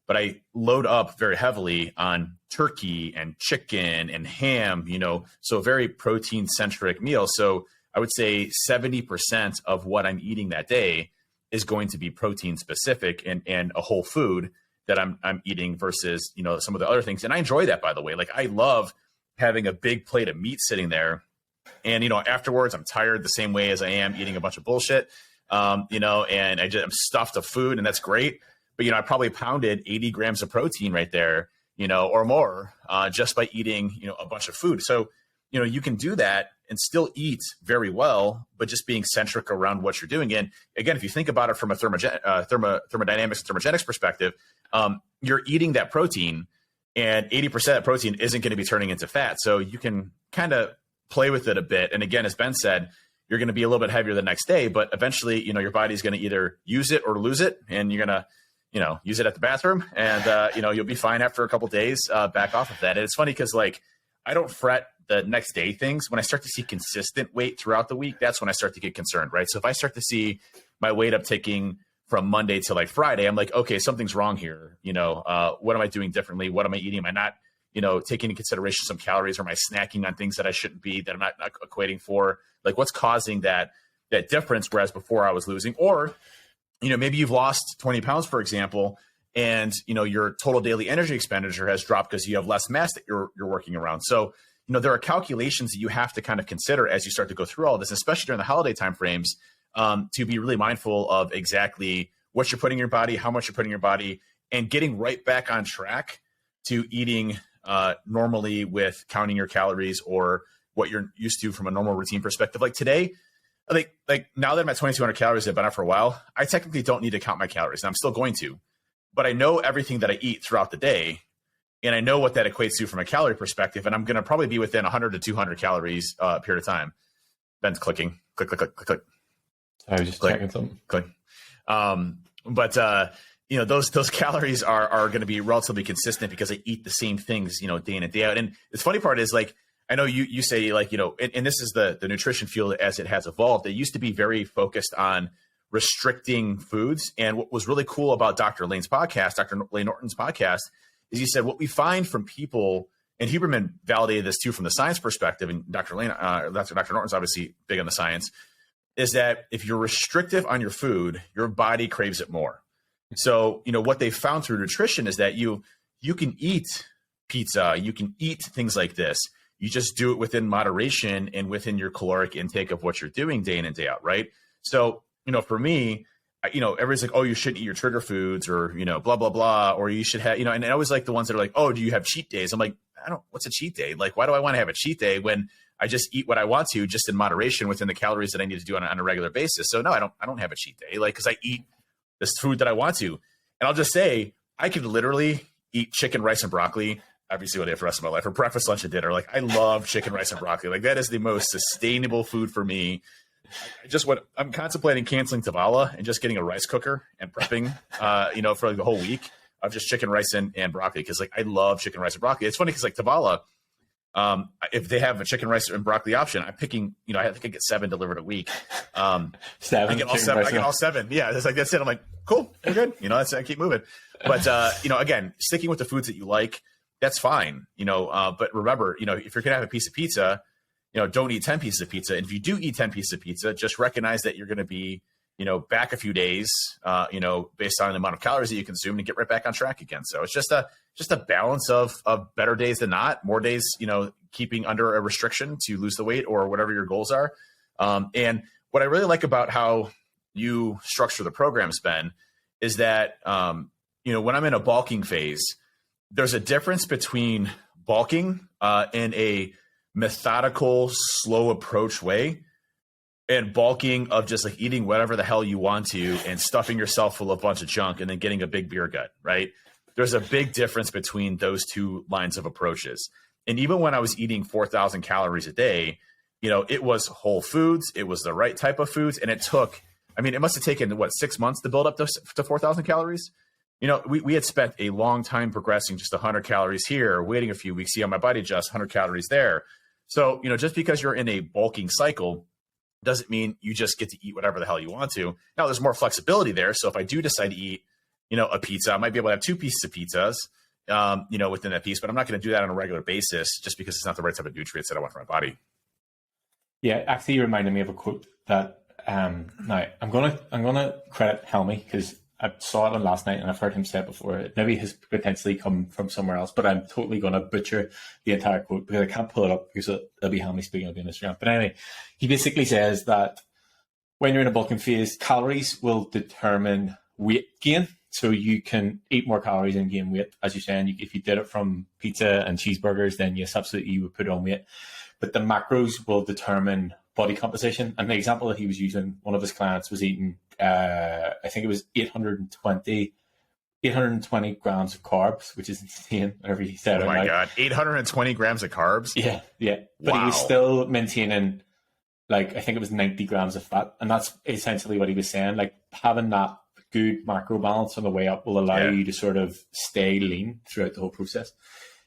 but I load up very heavily on turkey and chicken and ham, you know, so very protein centric meal. So I would say 70% of what I'm eating that day is going to be protein specific and a whole food that I'm eating versus, you know, some of the other things. And I enjoy that, by the way. Like I love having a big plate of meat sitting there. And, you know, afterwards I'm tired the same way as I am eating a bunch of bullshit. You know, and I'm stuffed of food, and that's great. But, you know, I probably pounded 80 grams of protein right there, you know, or more, just by eating, you know, a bunch of food. So, you know, you can do that and still eat very well, but just being centric around what you're doing. And again, if you think about it from a thermodynamics and thermogenics perspective, you're eating that protein, and 80% of that protein isn't going to be turning into fat. So you can kind of play with it a bit. And again, as Ben said, you're going to be a little bit heavier the next day, but eventually, you know, your body's going to either use it or lose it, and you're going to, you know, use it at the bathroom, and, you know, you'll be fine after a couple of days, back off of that. And it's funny because, like, I don't fret the next day things. When I start to see consistent weight throughout the week, that's when I start to get concerned, right? So if I start to see my weight upticking from Monday to like Friday, I'm like, okay, something's wrong here. You know, what am I doing differently? What am I eating? Am I not taking into consideration some calories, or am I snacking on things that I shouldn't be, that I'm not equating for? Like, what's causing that difference? Whereas before I was losing, or, maybe you've lost 20 pounds, for example, and, your total daily energy expenditure has dropped because you have less mass that you're working around. So, there are calculations that you have to kind of consider as you start to go through all this, especially during the holiday timeframes, to be really mindful of exactly what you're putting in your body, how much you're putting in your body, and getting right back on track to eating normally with counting your calories, or what you're used to from a normal routine perspective. Like today, like now that I'm at 2,200 calories, I've been out for a while, I technically don't need to count my calories, and I'm still going to, but I know everything that I eat throughout the day, and I know what that equates to from a calorie perspective, and I'm going to probably be within 100 to 200 calories period of time. Ben's clicking, click, click, click, click, click. I was just checking something. Click. But those calories are going to be relatively consistent because I eat the same things, day in and day out. And the funny part is, like, I know you say, like, and this is the nutrition field as it has evolved. It used to be very focused on restricting foods. And what was really cool about Dr. Lane's podcast, Dr. Lane Norton's podcast, is he said, what we find from people, and Huberman validated this too from the science perspective, and Dr. Norton's obviously big on the science, is that if you're restrictive on your food, your body craves it more. So, what they found through nutrition is that you can eat pizza, you can eat things like this. You just do it within moderation and within your caloric intake of what you're doing day in and day out, right? So, for me, everybody's like, oh, you shouldn't eat your trigger foods, or, blah, blah, blah, or you should have, and I always like the ones that are like, oh, do you have cheat days? I'm like, what's a cheat day? Like, why do I want to have a cheat day when I just eat what I want to, just in moderation within the calories that I need to do on a regular basis? So no, I don't have a cheat day, like, because I eat this food that I want to. And I'll just say, I could literally eat chicken, rice, and broccoli every single day for the rest of my life, for breakfast, lunch, and dinner. Like, I love chicken, rice, and broccoli. Like, that is the most sustainable food for me. I'm contemplating canceling Tavala and just getting a rice cooker and prepping, for like the whole week of just chicken, rice, and broccoli. Cause like, I love chicken, rice, and broccoli. It's funny, cause like Tavala, if they have a chicken, rice, and broccoli option, I'm picking, I think I get 7 delivered a week. Seven. I get all 7. Yeah. It's like, that's it. I'm like, cool, we're good. I keep moving. But, again, sticking with the foods that you like, that's fine. But remember, if you're going to have a piece of pizza, don't eat 10 pieces of pizza. And if you do eat 10 pieces of pizza, just recognize that you're going to be, back a few days, based on the amount of calories that you consume, and get right back on track again. So it's just a balance of better days than not, more days, keeping under a restriction to lose the weight or whatever your goals are. And what I really like about how you structure the programs, Ben, is that, when I'm in a bulking phase, there's a difference between bulking in a methodical, slow approach way, and bulking of just like eating whatever the hell you want to and stuffing yourself full of a bunch of junk and then getting a big beer gut, right? There's a big difference between those two lines of approaches. And even when I was eating 4,000 calories a day, it was whole foods, it was the right type of foods. And it must have taken 6 months to build up to 4,000 calories. We had spent a long time progressing just 100 calories here, waiting a few weeks, see how my body adjusts, 100 calories there. So, just because you're in a bulking cycle doesn't mean you just get to eat whatever the hell you want to. Now, there's more flexibility there. So if I do decide to eat, a pizza, I might be able to have 2 pieces of pizzas, within that piece, but I'm not going to do that on a regular basis just because it's not the right type of nutrients that I want for my body. Yeah, actually, you reminded me of a quote that now I'm gonna credit Helmy, because I saw it on last night and I've heard him say it before. It maybe has potentially come from somewhere else, but I'm totally going to butcher the entire quote because I can't pull it up because it'll be Helmy speaking on Instagram. But anyway, he basically says that when you're in a bulking phase, calories will determine weight gain. So you can eat more calories and gain weight. As you're saying, if you did it from pizza and cheeseburgers, then yes, absolutely, you would put on weight. But the macros will determine body composition. And the example that he was using, one of his clients was eating, I think it was 820 grams of carbs, which is insane. Whenever he said, "Oh my god, 820 grams of carbs!" Yeah. But He was still maintaining, I think it was 90 grams of fat, and that's essentially what he was saying. Like, having that good macro balance on the way up will allow you to sort of stay lean throughout the whole process.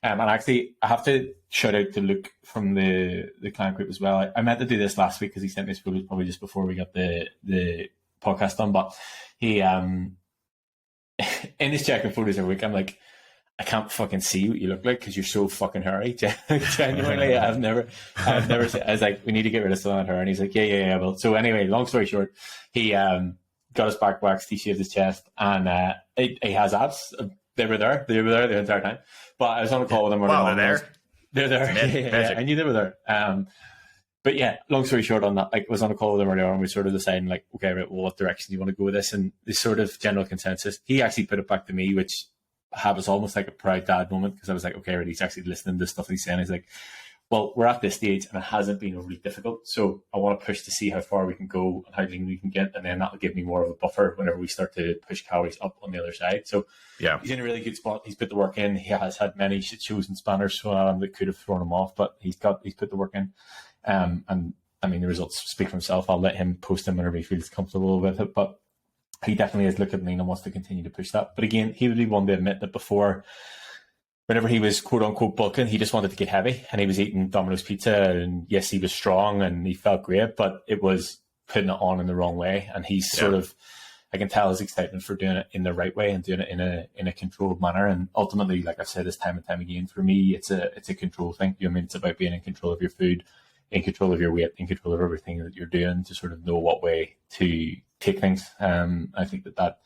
And actually, I have to shout out to Luke from the client group as well. I meant to do this last week because he sent me his photos probably just before we got the podcast done. But he, in his checking photos every week, I'm like, I can't fucking see what you look like because you're so fucking hairy. Genuinely, I've never said, I was like, we need to get rid of some of that hair. And he's like, yeah. Well, so anyway, long story short, he got his back waxed, he shaved his chest, and he has abs. They were there the entire time. But I was on a call with him. Wow, they're there. Yeah. I knew they were there. But yeah, long story short on that, like, I was on a call with him earlier on, and we sort of deciding, like, okay, right, well, what direction do you want to go with this? And the sort of general consensus, he actually put it back to me, which was almost like a proud dad moment, because I was like, okay, right, he's actually listening to stuff he's saying. He's like, well, we're at this stage and it hasn't been overly difficult, so I want to push to see how far we can go and how lean we can get, and then that'll give me more of a buffer whenever we start to push calories up on the other side. So yeah, he's in a really good spot. He's put the work in. He has had many shit shows and spanners thrown at him that could have thrown him off, but he's put the work in. And I mean, the results speak for himself. I'll let him post them whenever he feels comfortable with it, but he definitely is looking lean and wants to continue to push that. But again, he would be one to admit that before, whenever he was quote unquote bulking, he just wanted to get heavy, and he was eating Domino's pizza, and yes, he was strong and he felt great, but it was putting it on in the wrong way. And he's sort of, I can tell his excitement for doing it in the right way and doing it in a controlled manner. And ultimately, like I've said this time and time again, for me, it's a control thing. You know what I mean? It's about being in control of your food, in control of your weight, in control of everything that you're doing, to sort of know what way to take things. I think that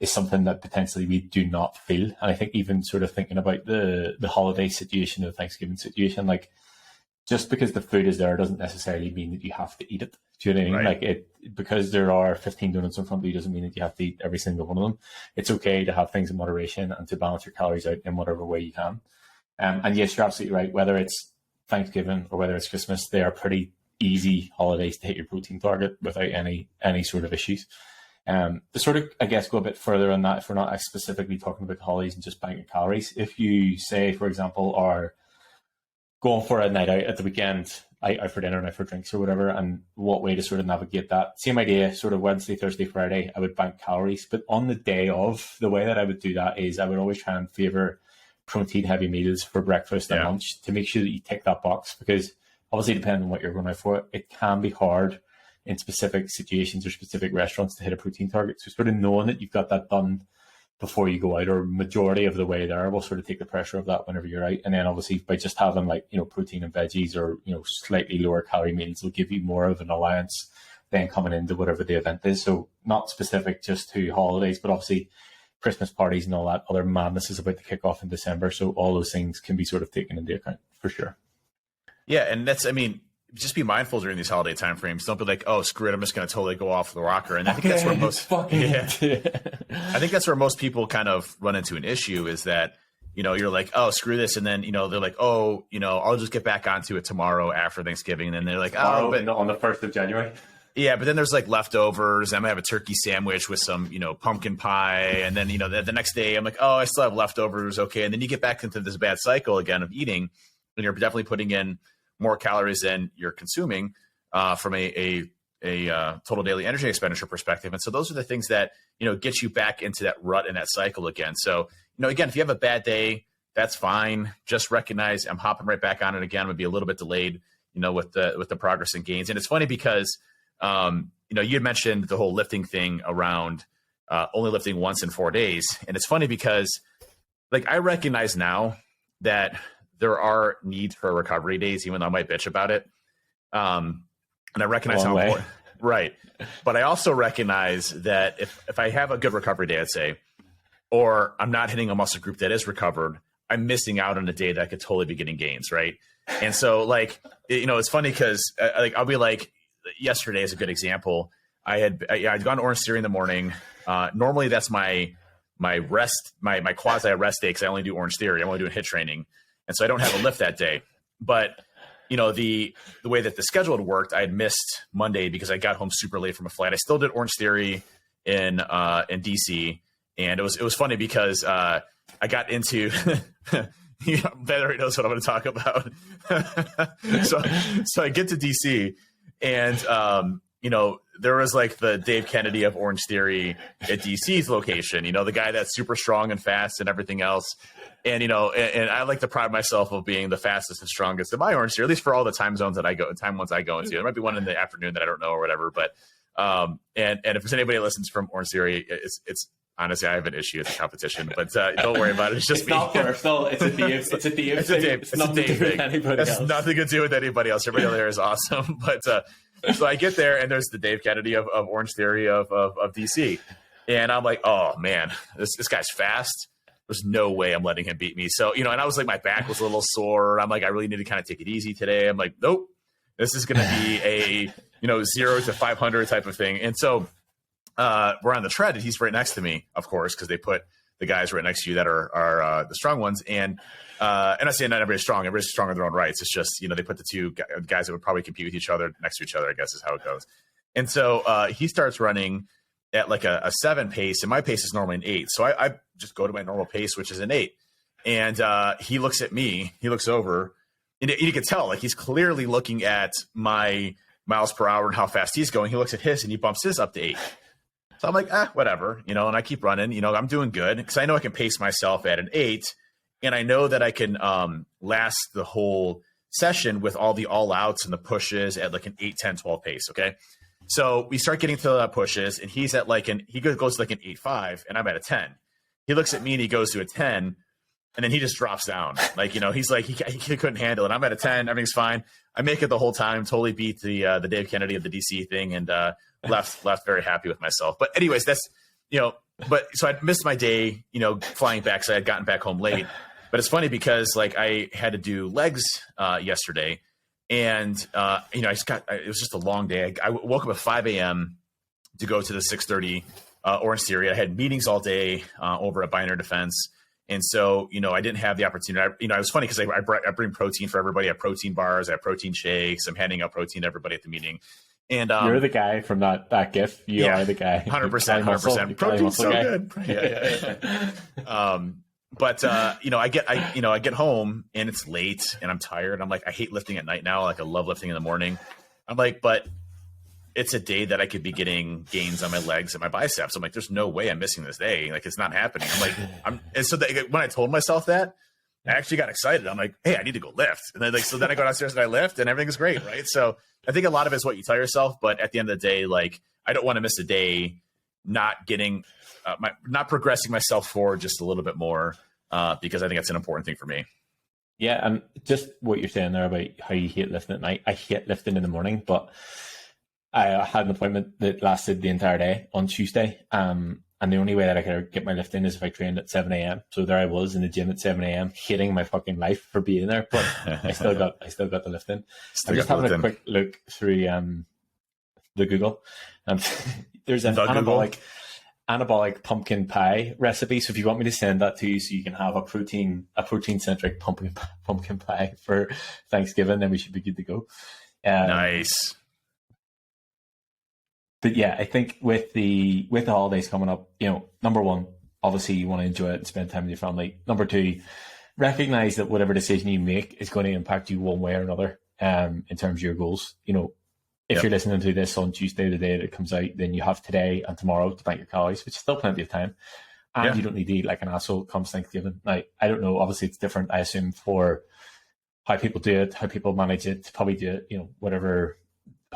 is something that potentially we do not feel. And I think even sort of thinking about the holiday situation, the Thanksgiving situation, like, just because the food is there doesn't necessarily mean that you have to eat it. Do you know what I mean? Right. Like, because there are 15 donuts in front of you doesn't mean that you have to eat every single one of them. It's okay to have things in moderation and to balance your calories out in whatever way you can. And yes, you're absolutely right. Whether it's Thanksgiving or whether it's Christmas, they are pretty easy holidays to hit your protein target without any sort of issues. To sort of, I guess, go a bit further on that, if we're not specifically talking about holidays and just banking calories, if you say, for example, are going for a night out at the weekend, out for dinner, out for drinks or whatever, and what way to sort of navigate that, same idea, sort of Wednesday, Thursday, Friday, I would bank calories. But on the day of, the way that I would do that is I would always try and favor protein heavy meals for breakfast and lunch to make sure that you tick that box, because obviously, depending on what you're going out for, it can be hard in specific situations or specific restaurants to hit a protein target. So sort of knowing that you've got that done before you go out, or majority of the way there, will sort of take the pressure of that whenever you're out. And then obviously by just having, like, you know, protein and veggies, or, you know, slightly lower calorie meals will give you more of an allowance then coming into whatever the event is. So not specific just to holidays, but obviously Christmas parties and all that other madness is about to kick off in December. So all those things can be sort of taken into account for sure. Yeah, and that's, I mean, just be mindful during these holiday timeframes. Don't be like, oh, screw it, I'm just going to totally go off the rocker. And I think that's where most I think that's where most people kind of run into an issue, is that, you know, you're like, oh, screw this, and then, you know, they're like, oh, you know, I'll just get back onto it tomorrow after Thanksgiving, and then they're like, oh, but on the 1st of January. Yeah, but then there's like leftovers. I'm gonna have a turkey sandwich with some, you know, pumpkin pie, and then, you know, the next day I'm like, oh, I still have leftovers. Okay, and then you get back into this bad cycle again of eating, and you're definitely putting in more calories than you're consuming from a total daily energy expenditure perspective. And so those are the things that, you know, get you back into that rut and that cycle again. So, you know, again, if you have a bad day, that's fine. Just recognize I'm hopping right back on it again. I'm gonna be a little bit delayed, you know, with the progress and gains. And it's funny because, you know, you had mentioned the whole lifting thing around only lifting once in 4 days. And it's funny because, like, I recognize now that there are needs for recovery days, even though I might bitch about it. And I recognize how important, right. But I also recognize that if I have a good recovery day, I'd say, or I'm not hitting a muscle group that is recovered, I'm missing out on a day that I could totally be getting gains. Right. And so, like, you know, it's funny because like, I'll be like, yesterday is a good example. I'd gone to Orange Theory in the morning. Normally that's my rest, my quasi rest day, because I only do Orange Theory. I'm only doing HIIT training. And so I don't have a lift that day. But, you know, the way that the schedule had worked, I had missed Monday because I got home super late from a flight. I still did Orange Theory in DC. And it was funny because I got into Ben already knows what I'm going to talk about. so I get to DC, and you know, there was like the Dave Kennedy of Orange Theory at DC's location, you know, the guy that's super strong and fast and everything else. And, you know, and I like to pride myself of being the fastest and strongest in my Orange Theory, at least for all the time ones I go into. There might be one in the afternoon that I don't know or whatever, but and if there's anybody that listens from Orange Theory, it's honestly, I have an issue with the competition, but don't worry about it. It's just it's me. not personal. It's a Dave. It's a Dave. It's a Dave. It's nothing to do with anybody else. Nothing to do with anybody else. Everybody there is awesome. But so I get there, and there's the Dave Kennedy of Orange Theory of DC, and I'm like, oh man, this guy's fast. There's no way I'm letting him beat me. So, and I was like, my back was a little sore. I'm like, I really need to kind of take it easy today. I'm like, nope, this is going to be a 0 to 500 type of thing. And so we're on the tread, and he's right next to me, of course, because they put the guys right next to you that are the strong ones. And I say not everybody's strong. Everybody's strong in their own rights. It's just, they put the two guys that would probably compete with each other next to each other, I guess is how it goes. And so he starts running at like a 7 pace, and my pace is normally an 8. So I just go to my normal pace, which is an 8. And he looks at me, he looks over, and you can tell, like, he's clearly looking at my miles per hour and how fast he's going. He looks at his and he bumps his up to 8. So I'm like, whatever, and I keep running, I'm doing good because I know I can pace myself at an 8, and I know that I can last the whole session with all the all outs and the pushes at like an 8, 10, 12 pace. Okay. So we start getting to the pushes, and he's at he goes to like an 8.5, and I'm at a 10. He looks at me and he goes to a 10, and then he just drops down. Like, he's like, he couldn't handle it. I'm at a 10. Everything's fine. I make it the whole time. Totally beat the Dave Kennedy of the DC thing, and left very happy with myself. But anyways, that's, but so I missed my day, flying back. So I had gotten back home late, but it's funny because like I had to do legs yesterday. And, it was just a long day. I woke up at 5 a.m. to go to the 6:30 Orange Theory. I had meetings all day over at Binary Defense. And so, I didn't have the opportunity. It was funny because I bring protein for everybody. I have protein bars. I have protein shakes. I'm handing out protein to everybody at the meeting. And you're the guy from that GIF. You are the guy. 100%. Protein's so good. Yeah. But I get home and it's late and I'm tired. I'm like, I hate lifting at night now. Like, I love lifting in the morning. I'm like, but it's a day that I could be getting gains on my legs and my biceps. I'm like, there's no way I'm missing this day. Like, it's not happening. I'm like, and so when I told myself that, I actually got excited. I'm like, hey, I need to go lift. And then so then I go downstairs and I lift, and everything is great. Right. So I think a lot of it's what you tell yourself, but at the end of the day, like, I don't want to miss a day not getting not progressing myself forward just a little bit more, because I think that's an important thing for me. Yeah, and just what you're saying there about how you hate lifting at night. I hate lifting in the morning, but I had an appointment that lasted the entire day on Tuesday, and the only way that I could get my lift in is if I trained at 7 a.m. So there I was in the gym at 7 a.m. hating my fucking life for being there, but I still got the lift in. I'm just having a quick look through the Google. There's an anabolic pumpkin pie recipe. So if you want me to send that to you so you can have a protein centric pumpkin pie for Thanksgiving, then we should be good to go. Nice. But yeah, I think with the holidays coming up, number one, obviously you want to enjoy it and spend time with your family. Number two, recognize that whatever decision you make is going to impact you one way or another, in terms of your goals. If you're listening to this on Tuesday, the day that it comes out, then you have today and tomorrow to bank your calories, which is still plenty of time. And you don't need to eat like an asshole comes Thanksgiving. Now, I don't know. Obviously, it's different, I assume, for how people do it, how people manage it. Probably do it, whatever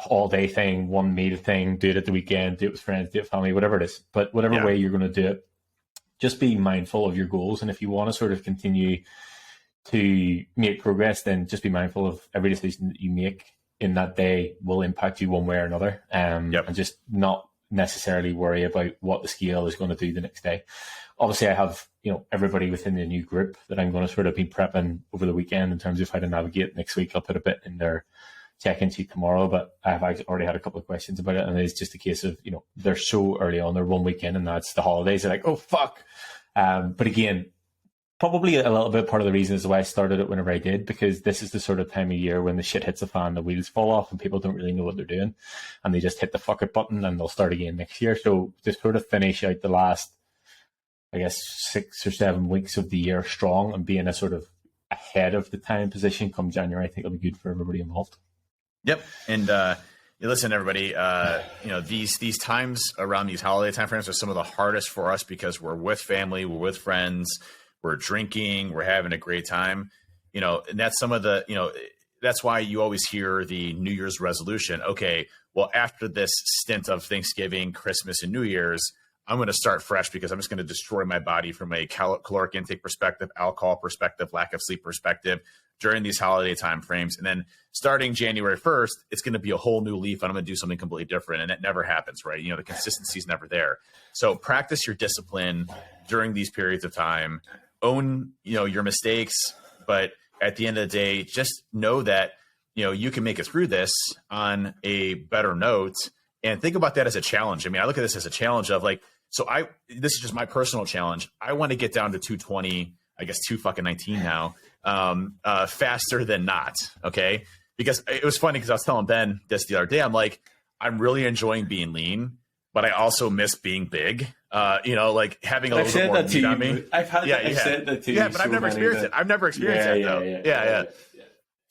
all day thing, one meal thing, do it at the weekend, do it with friends, do it with family, whatever it is. But whatever way you're going to do it, just be mindful of your goals. And if you want to sort of continue to make progress, then just be mindful of every decision that you make in that day will impact you one way or another. And just not necessarily worry about what the scale is going to do the next day. Obviously, I have, everybody within the new group that I'm going to sort of be prepping over the weekend in terms of how to navigate next week. I'll put a bit in their check-in sheet tomorrow, but I've already had a couple of questions about it, and it's just a case of, they're so early on, they're 1 weekend, and that's the holidays. They're like, oh, fuck. But again, probably a little bit part of the reason is why I started it whenever I did, because this is the sort of time of year when the shit hits the fan, the wheels fall off, and people don't really know what they're doing, and they just hit the fuck it button, and they'll start again next year. So to sort of finish out the last, I guess, 6 or 7 weeks of the year strong and being a sort of ahead of the time position come January, I think it'll be good for everybody involved. Yep. And listen, everybody, these times around these holiday time frames are some of the hardest for us because we're with family, we're with friends, we're drinking, we're having a great time, and that's some of the, that's why you always hear the New Year's resolution. Okay, well, after this stint of Thanksgiving, Christmas, and New Year's, I'm going to start fresh because I'm just going to destroy my body from a caloric intake perspective, alcohol perspective, lack of sleep perspective during these holiday time frames. And then starting January 1st, it's going to be a whole new leaf and I'm going to do something completely different. And that never happens, right? The consistency is never there. So practice your discipline during these periods of time, own, your mistakes, but at the end of the day, just know that, you can make it through this on a better note, and think about that as a challenge. I mean, I look at this as a challenge of this is just my personal challenge. I want to get down to 220, I guess 219 now, faster than not. Okay. Because it was funny because I was telling Ben this the other day, I'm like, I'm really enjoying being lean, but I also miss being big. Having a little bit more meat on me. I've said that to you. Yeah, but I've never experienced it. I've never experienced that though. Yeah.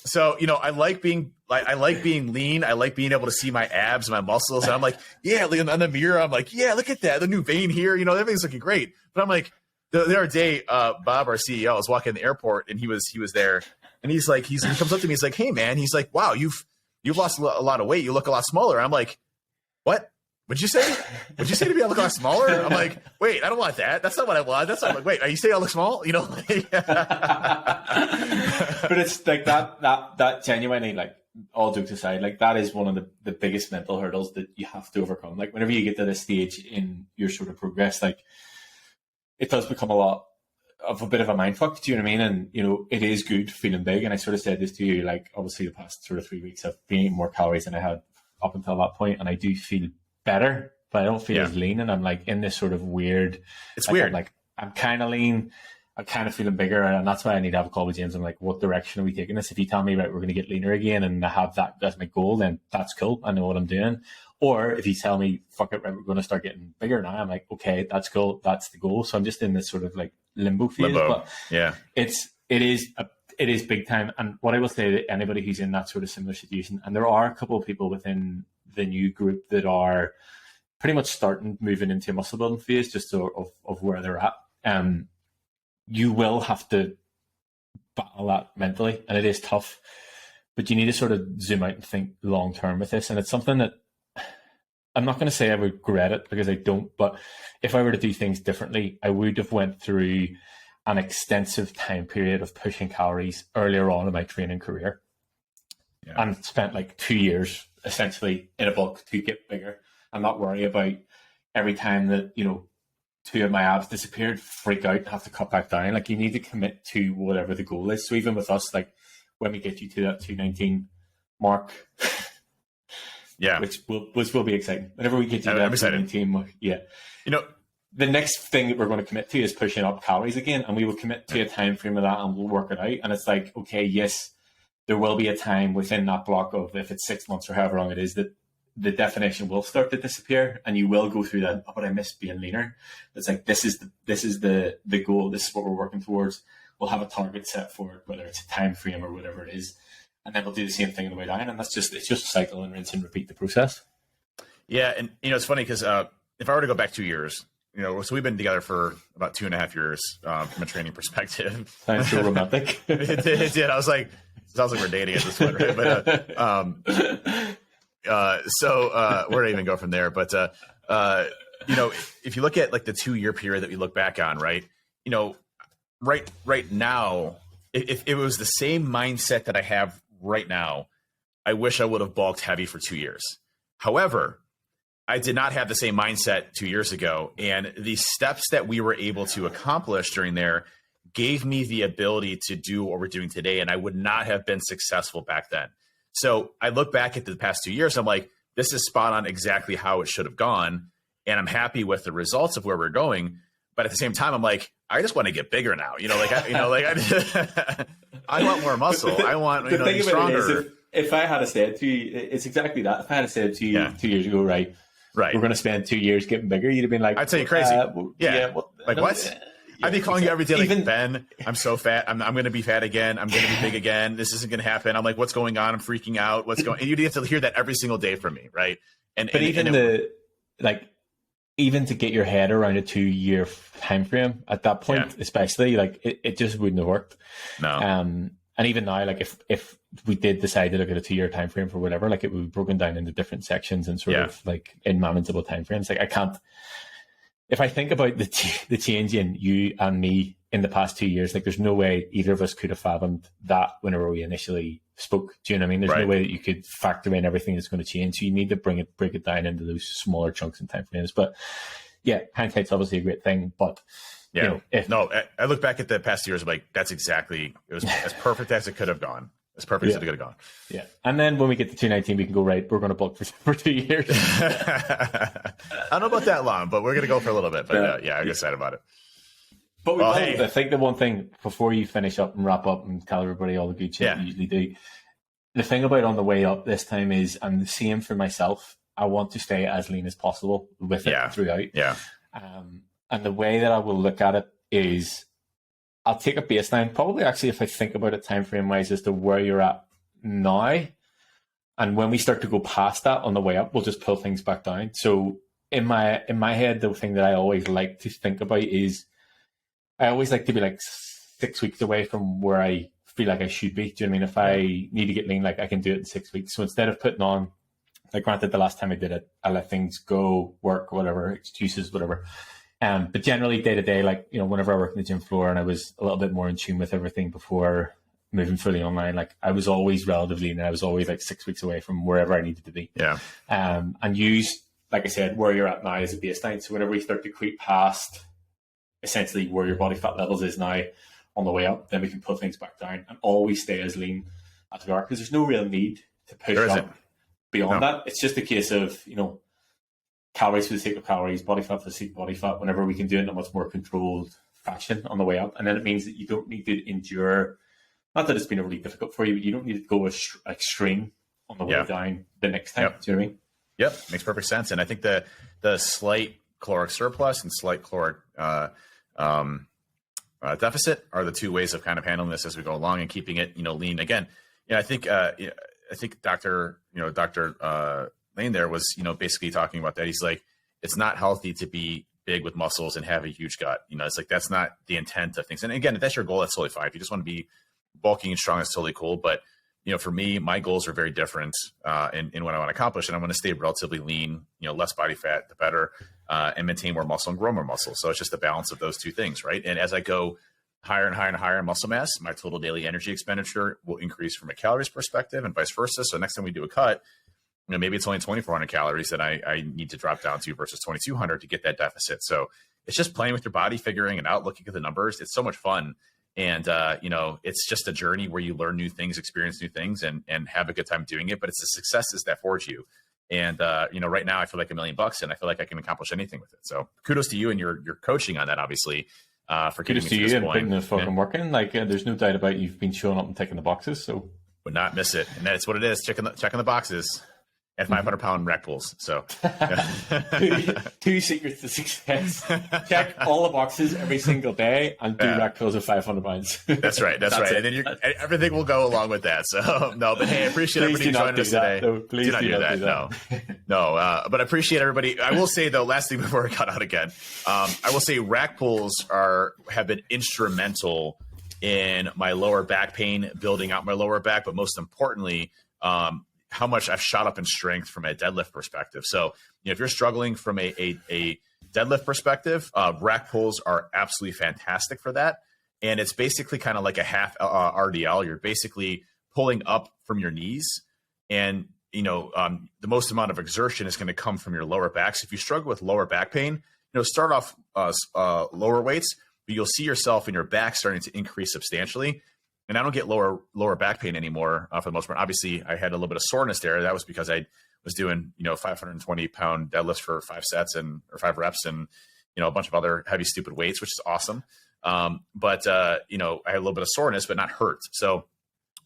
So, I like being lean. I like being able to see my abs and my muscles. And I'm like, yeah, on the mirror, I'm like, yeah, look at that. The new vein here, everything's looking great. But I'm like, the other day, Bob, our CEO, I was walking in the airport and he was there and he comes up to me. He's like, hey man, he's like, wow, you've lost a lot of weight. You look a lot smaller. I'm like, what? What'd you say? Would you say to me I look a lot smaller? I'm like, wait, I don't want that. That's not what I want. That's not like, wait, are you saying I look small? But it's like that genuinely, like, all jokes aside, like that is one of the biggest mental hurdles that you have to overcome. Like whenever you get to this stage in your sort of progress, like it does become a lot of a bit of a mind fuck. Do you know what I mean? And, it is good feeling big. And I sort of said this to you, like obviously the past sort of 3 weeks I've been eating more calories than I had up until that point. And I do feel better, but I don't feel as lean, and I'm like in this sort of weird. It's weird. I'm kind of lean, I'm kind of feeling bigger, and that's why I need to have a call with James. I'm like, what direction are we taking this? If you tell me, right, we're going to get leaner again, and I have that as my goal, then that's cool. I know what I'm doing. Or if you tell me, fuck it, right, we're going to start getting bigger now, I'm like, okay, that's cool. That's the goal. So I'm just in this sort of like limbo phase. But yeah, it is big time. And what I will say to anybody who's in that sort of similar situation, and there are a couple of people within the new group that are pretty much moving into a muscle building phase, just of where they're at. You will have to battle that mentally, and it is tough, but you need to sort of zoom out and think long term with this. And it's something that I'm not going to say I regret it, because I don't, but if I were to do things differently, I would have went through an extensive time period of pushing calories earlier on in my training career, and spent like 2 years essentially in a bulk to get bigger and not worry about every time that, 2 of my abs disappeared, freak out and have to cut back down. Like you need to commit to whatever the goal is. So even with us, like when we get you to that 219 mark, which will be exciting. Whenever we get to that 219 mark, the next thing that we're going to commit to is pushing up calories again, and we will commit to a time frame of that and we'll work it out. And it's like, okay, yes, there will be a time within that block of, if it's 6 months or however long it is, that the definition will start to disappear, and you will go through that. Oh, but I miss being leaner. It's like, this is the goal. This is what we're working towards. We'll have a target set for it, whether it's a time frame or whatever it is, and then we'll do the same thing on the way down. And it's just a cycle, and rinse and repeat the process. Yeah, and it's funny because if I were to go back 2 years, so we've been together for about 2.5 years from a training perspective. Sounds so romantic. It did. I was like, sounds like we're dating at this point, right? But where do I even go from there? But if you look at like the 2 year period that we look back on, right? Right now, if it was the same mindset that I have right now, I wish I would have bulked heavy for 2 years. However, I did not have the same mindset 2 years ago, and the steps that we were able to accomplish during there gave me the ability to do what we're doing today, and I would not have been successful back then. So I look back at the past 2 years, I'm like, this is spot on exactly how it should have gone, and I'm happy with the results of where we're going. But at the same time, I'm like, I just want to get bigger now. I want more muscle. I want to be stronger. If I had said to you, it's exactly that. If I had said to you 2 years ago, right, we're going to spend 2 years getting bigger, you'd have been like, I'd say you're crazy. What? I'd be calling you every day like, Ben, I'm so fat. I'm going to be fat again. I'm going to be big again. This isn't going to happen. I'm like, what's going on? I'm freaking out. What's going? And you'd have to hear that every single day from me, right? Even to get your head around a 2 year time frame at that point, especially, like it just wouldn't have worked. No. And even now, like if we did decide to look at a 2 year time frame for whatever, like it would be broken down into different sections and sort of like in manageable time frames. Like I can't. if I think about the change in you and me in the past 2 years, like there's no way either of us could have fathomed that whenever we initially spoke. Do you know what I mean? There's no way that you could factor in everything that's going to change. So you need to break it down into those smaller chunks and time frames. But yeah, hindsight's obviously a great thing. But yeah, I look back at the past years, like that's exactly, it was as perfect as it could have gone. As perfect as it could have gone. Yeah. And then when we get to 2019, we can go, right, we're going to bulk for 2 years. I don't know about that long, but we're going to go for a little bit. But yeah, I'm excited about it. But I think the one thing before you finish up and wrap up and tell everybody all the good shit you usually do, the thing about on the way up this time is, and the same for myself, I want to stay as lean as possible with it throughout. Yeah. And the way that I will look at it is, I'll take a baseline, probably actually if I think about it time frame wise as to where you're at now. And when we start to go past that on the way up, we'll just pull things back down. So in my head, the thing that I always like to think about is I always like to be like 6 weeks away from where I feel like I should be. Do you know what I mean? If I need to get lean, like I can do it in 6 weeks. So instead of putting on, like granted, the last time I did it, I let things go, work, whatever, excuses, whatever. But generally day to day, like, you know, whenever I work in the gym floor and I was a little bit more in tune with everything before moving fully online, like I was always relatively, and I was always like 6 weeks away from wherever I needed to be. Yeah. And use, like I said, where you're at now as a baseline. So whenever you start to creep past essentially where your body fat levels is now on the way up, then we can put things back down and always stay as lean as we are, because there's no real need to push up beyond that. It's just a case of, you know, calories for the sake of calories, body fat for the sake of body fat, whenever we can do it in a much more controlled fashion on the way up. And then it means that you don't need to endure, not that it's been really difficult for you, but you don't need to go extreme on the way down the next time. Do you know what I mean? Yep, makes perfect sense. And I think the slight caloric surplus and slight caloric deficit are the two ways of kind of handling this as we go along and keeping it, you know, lean. Again, I think Dr. Lane there was, you know, basically talking about that. He's like, it's not healthy to be big with muscles and have a huge gut. You know, it's like, that's not the intent of things. And again, if that's your goal, that's totally fine. If you just want to be bulky and strong, that's totally cool. But, you know, for me, my goals are very different in what I want to accomplish. And I want to stay relatively lean, you know, less body fat, the better, and maintain more muscle and grow more muscle. So it's just the balance of those two things, right? And as I go higher and higher and higher in muscle mass, my total daily energy expenditure will increase from a calories perspective and vice versa. So next time we do a cut, you know, maybe it's only 2,400 calories that I need to drop down to versus 2,200 to get that deficit. So it's just playing with your body, figuring it out, looking at the numbers. It's so much fun. And, you know, it's just a journey where you learn new things, experience new things, and have a good time doing it. But it's the successes that forge you. And, you know, right now I feel like $1 million and I feel like I can accomplish anything with it. So kudos to you and your coaching on that, obviously, for getting me to this point. Kudos to you and putting the fucking work in. Like, there's no doubt about you've been showing up and ticking the boxes. So would not miss it. And that's what it is. Checking the boxes. At 500-pound rack pulls. So two secrets to success: check all the boxes every single day and do rack pulls of 500 pounds. That's right. That's right. And then everything will go along with that. So no, but hey, I appreciate everybody joining us today. Please do not do that. No. But I appreciate everybody. I will say though, last thing before I cut out again, I will say rack pulls have been instrumental in my lower back pain, building out my lower back, but most importantly, how much I've shot up in strength from a deadlift perspective. So, you know, if you're struggling from a deadlift perspective, rack pulls are absolutely fantastic for that. And it's basically kind of like a half RDL. You're basically pulling up from your knees, and, you know, the most amount of exertion is going to come from your lower back. So if you struggle with lower back pain, you know, start off lower weights, but you'll see yourself in your back starting to increase substantially. And I don't get lower back pain anymore for the most part. Obviously, I had a little bit of soreness there. That was because I was doing, you know, 520-pound deadlifts for 5 sets or 5 reps, and, you know, a bunch of other heavy, stupid weights, which is awesome. But you know, I had a little bit of soreness, but not hurt. So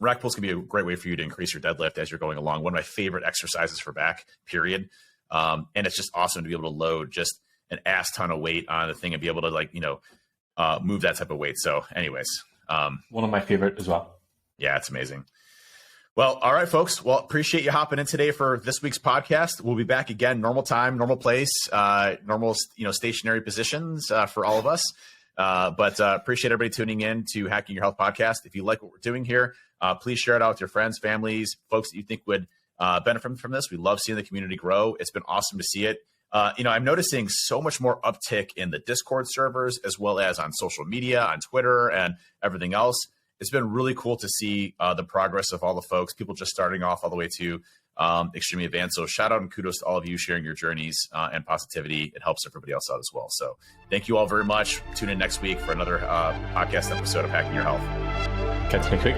rack pulls can be a great way for you to increase your deadlift as you're going along. One of my favorite exercises for back, period. And it's just awesome to be able to load just an ass ton of weight on the thing and be able to, like, you know, move that type of weight. So anyways. One of my favorite as well. Yeah, it's amazing. Well, all right, folks. Well, appreciate you hopping in today for this week's podcast. We'll be back again, normal time, normal place, normal, you know, stationary positions for all of us. But appreciate everybody tuning in to Hacking Your Health podcast. If you like what we're doing here, please share it out with your friends, families, folks that you think would benefit from this. We love seeing the community grow. It's been awesome to see it. I'm noticing so much more uptick in the Discord servers, as well as on social media, on Twitter and everything else. It's been really cool to see the progress of all the folks, people just starting off all the way to extremely advanced. So shout out and kudos to all of you sharing your journeys and positivity. It helps everybody else out as well. So thank you all very much. Tune in next week for another podcast episode of Hacking Your Health. Catch you next week.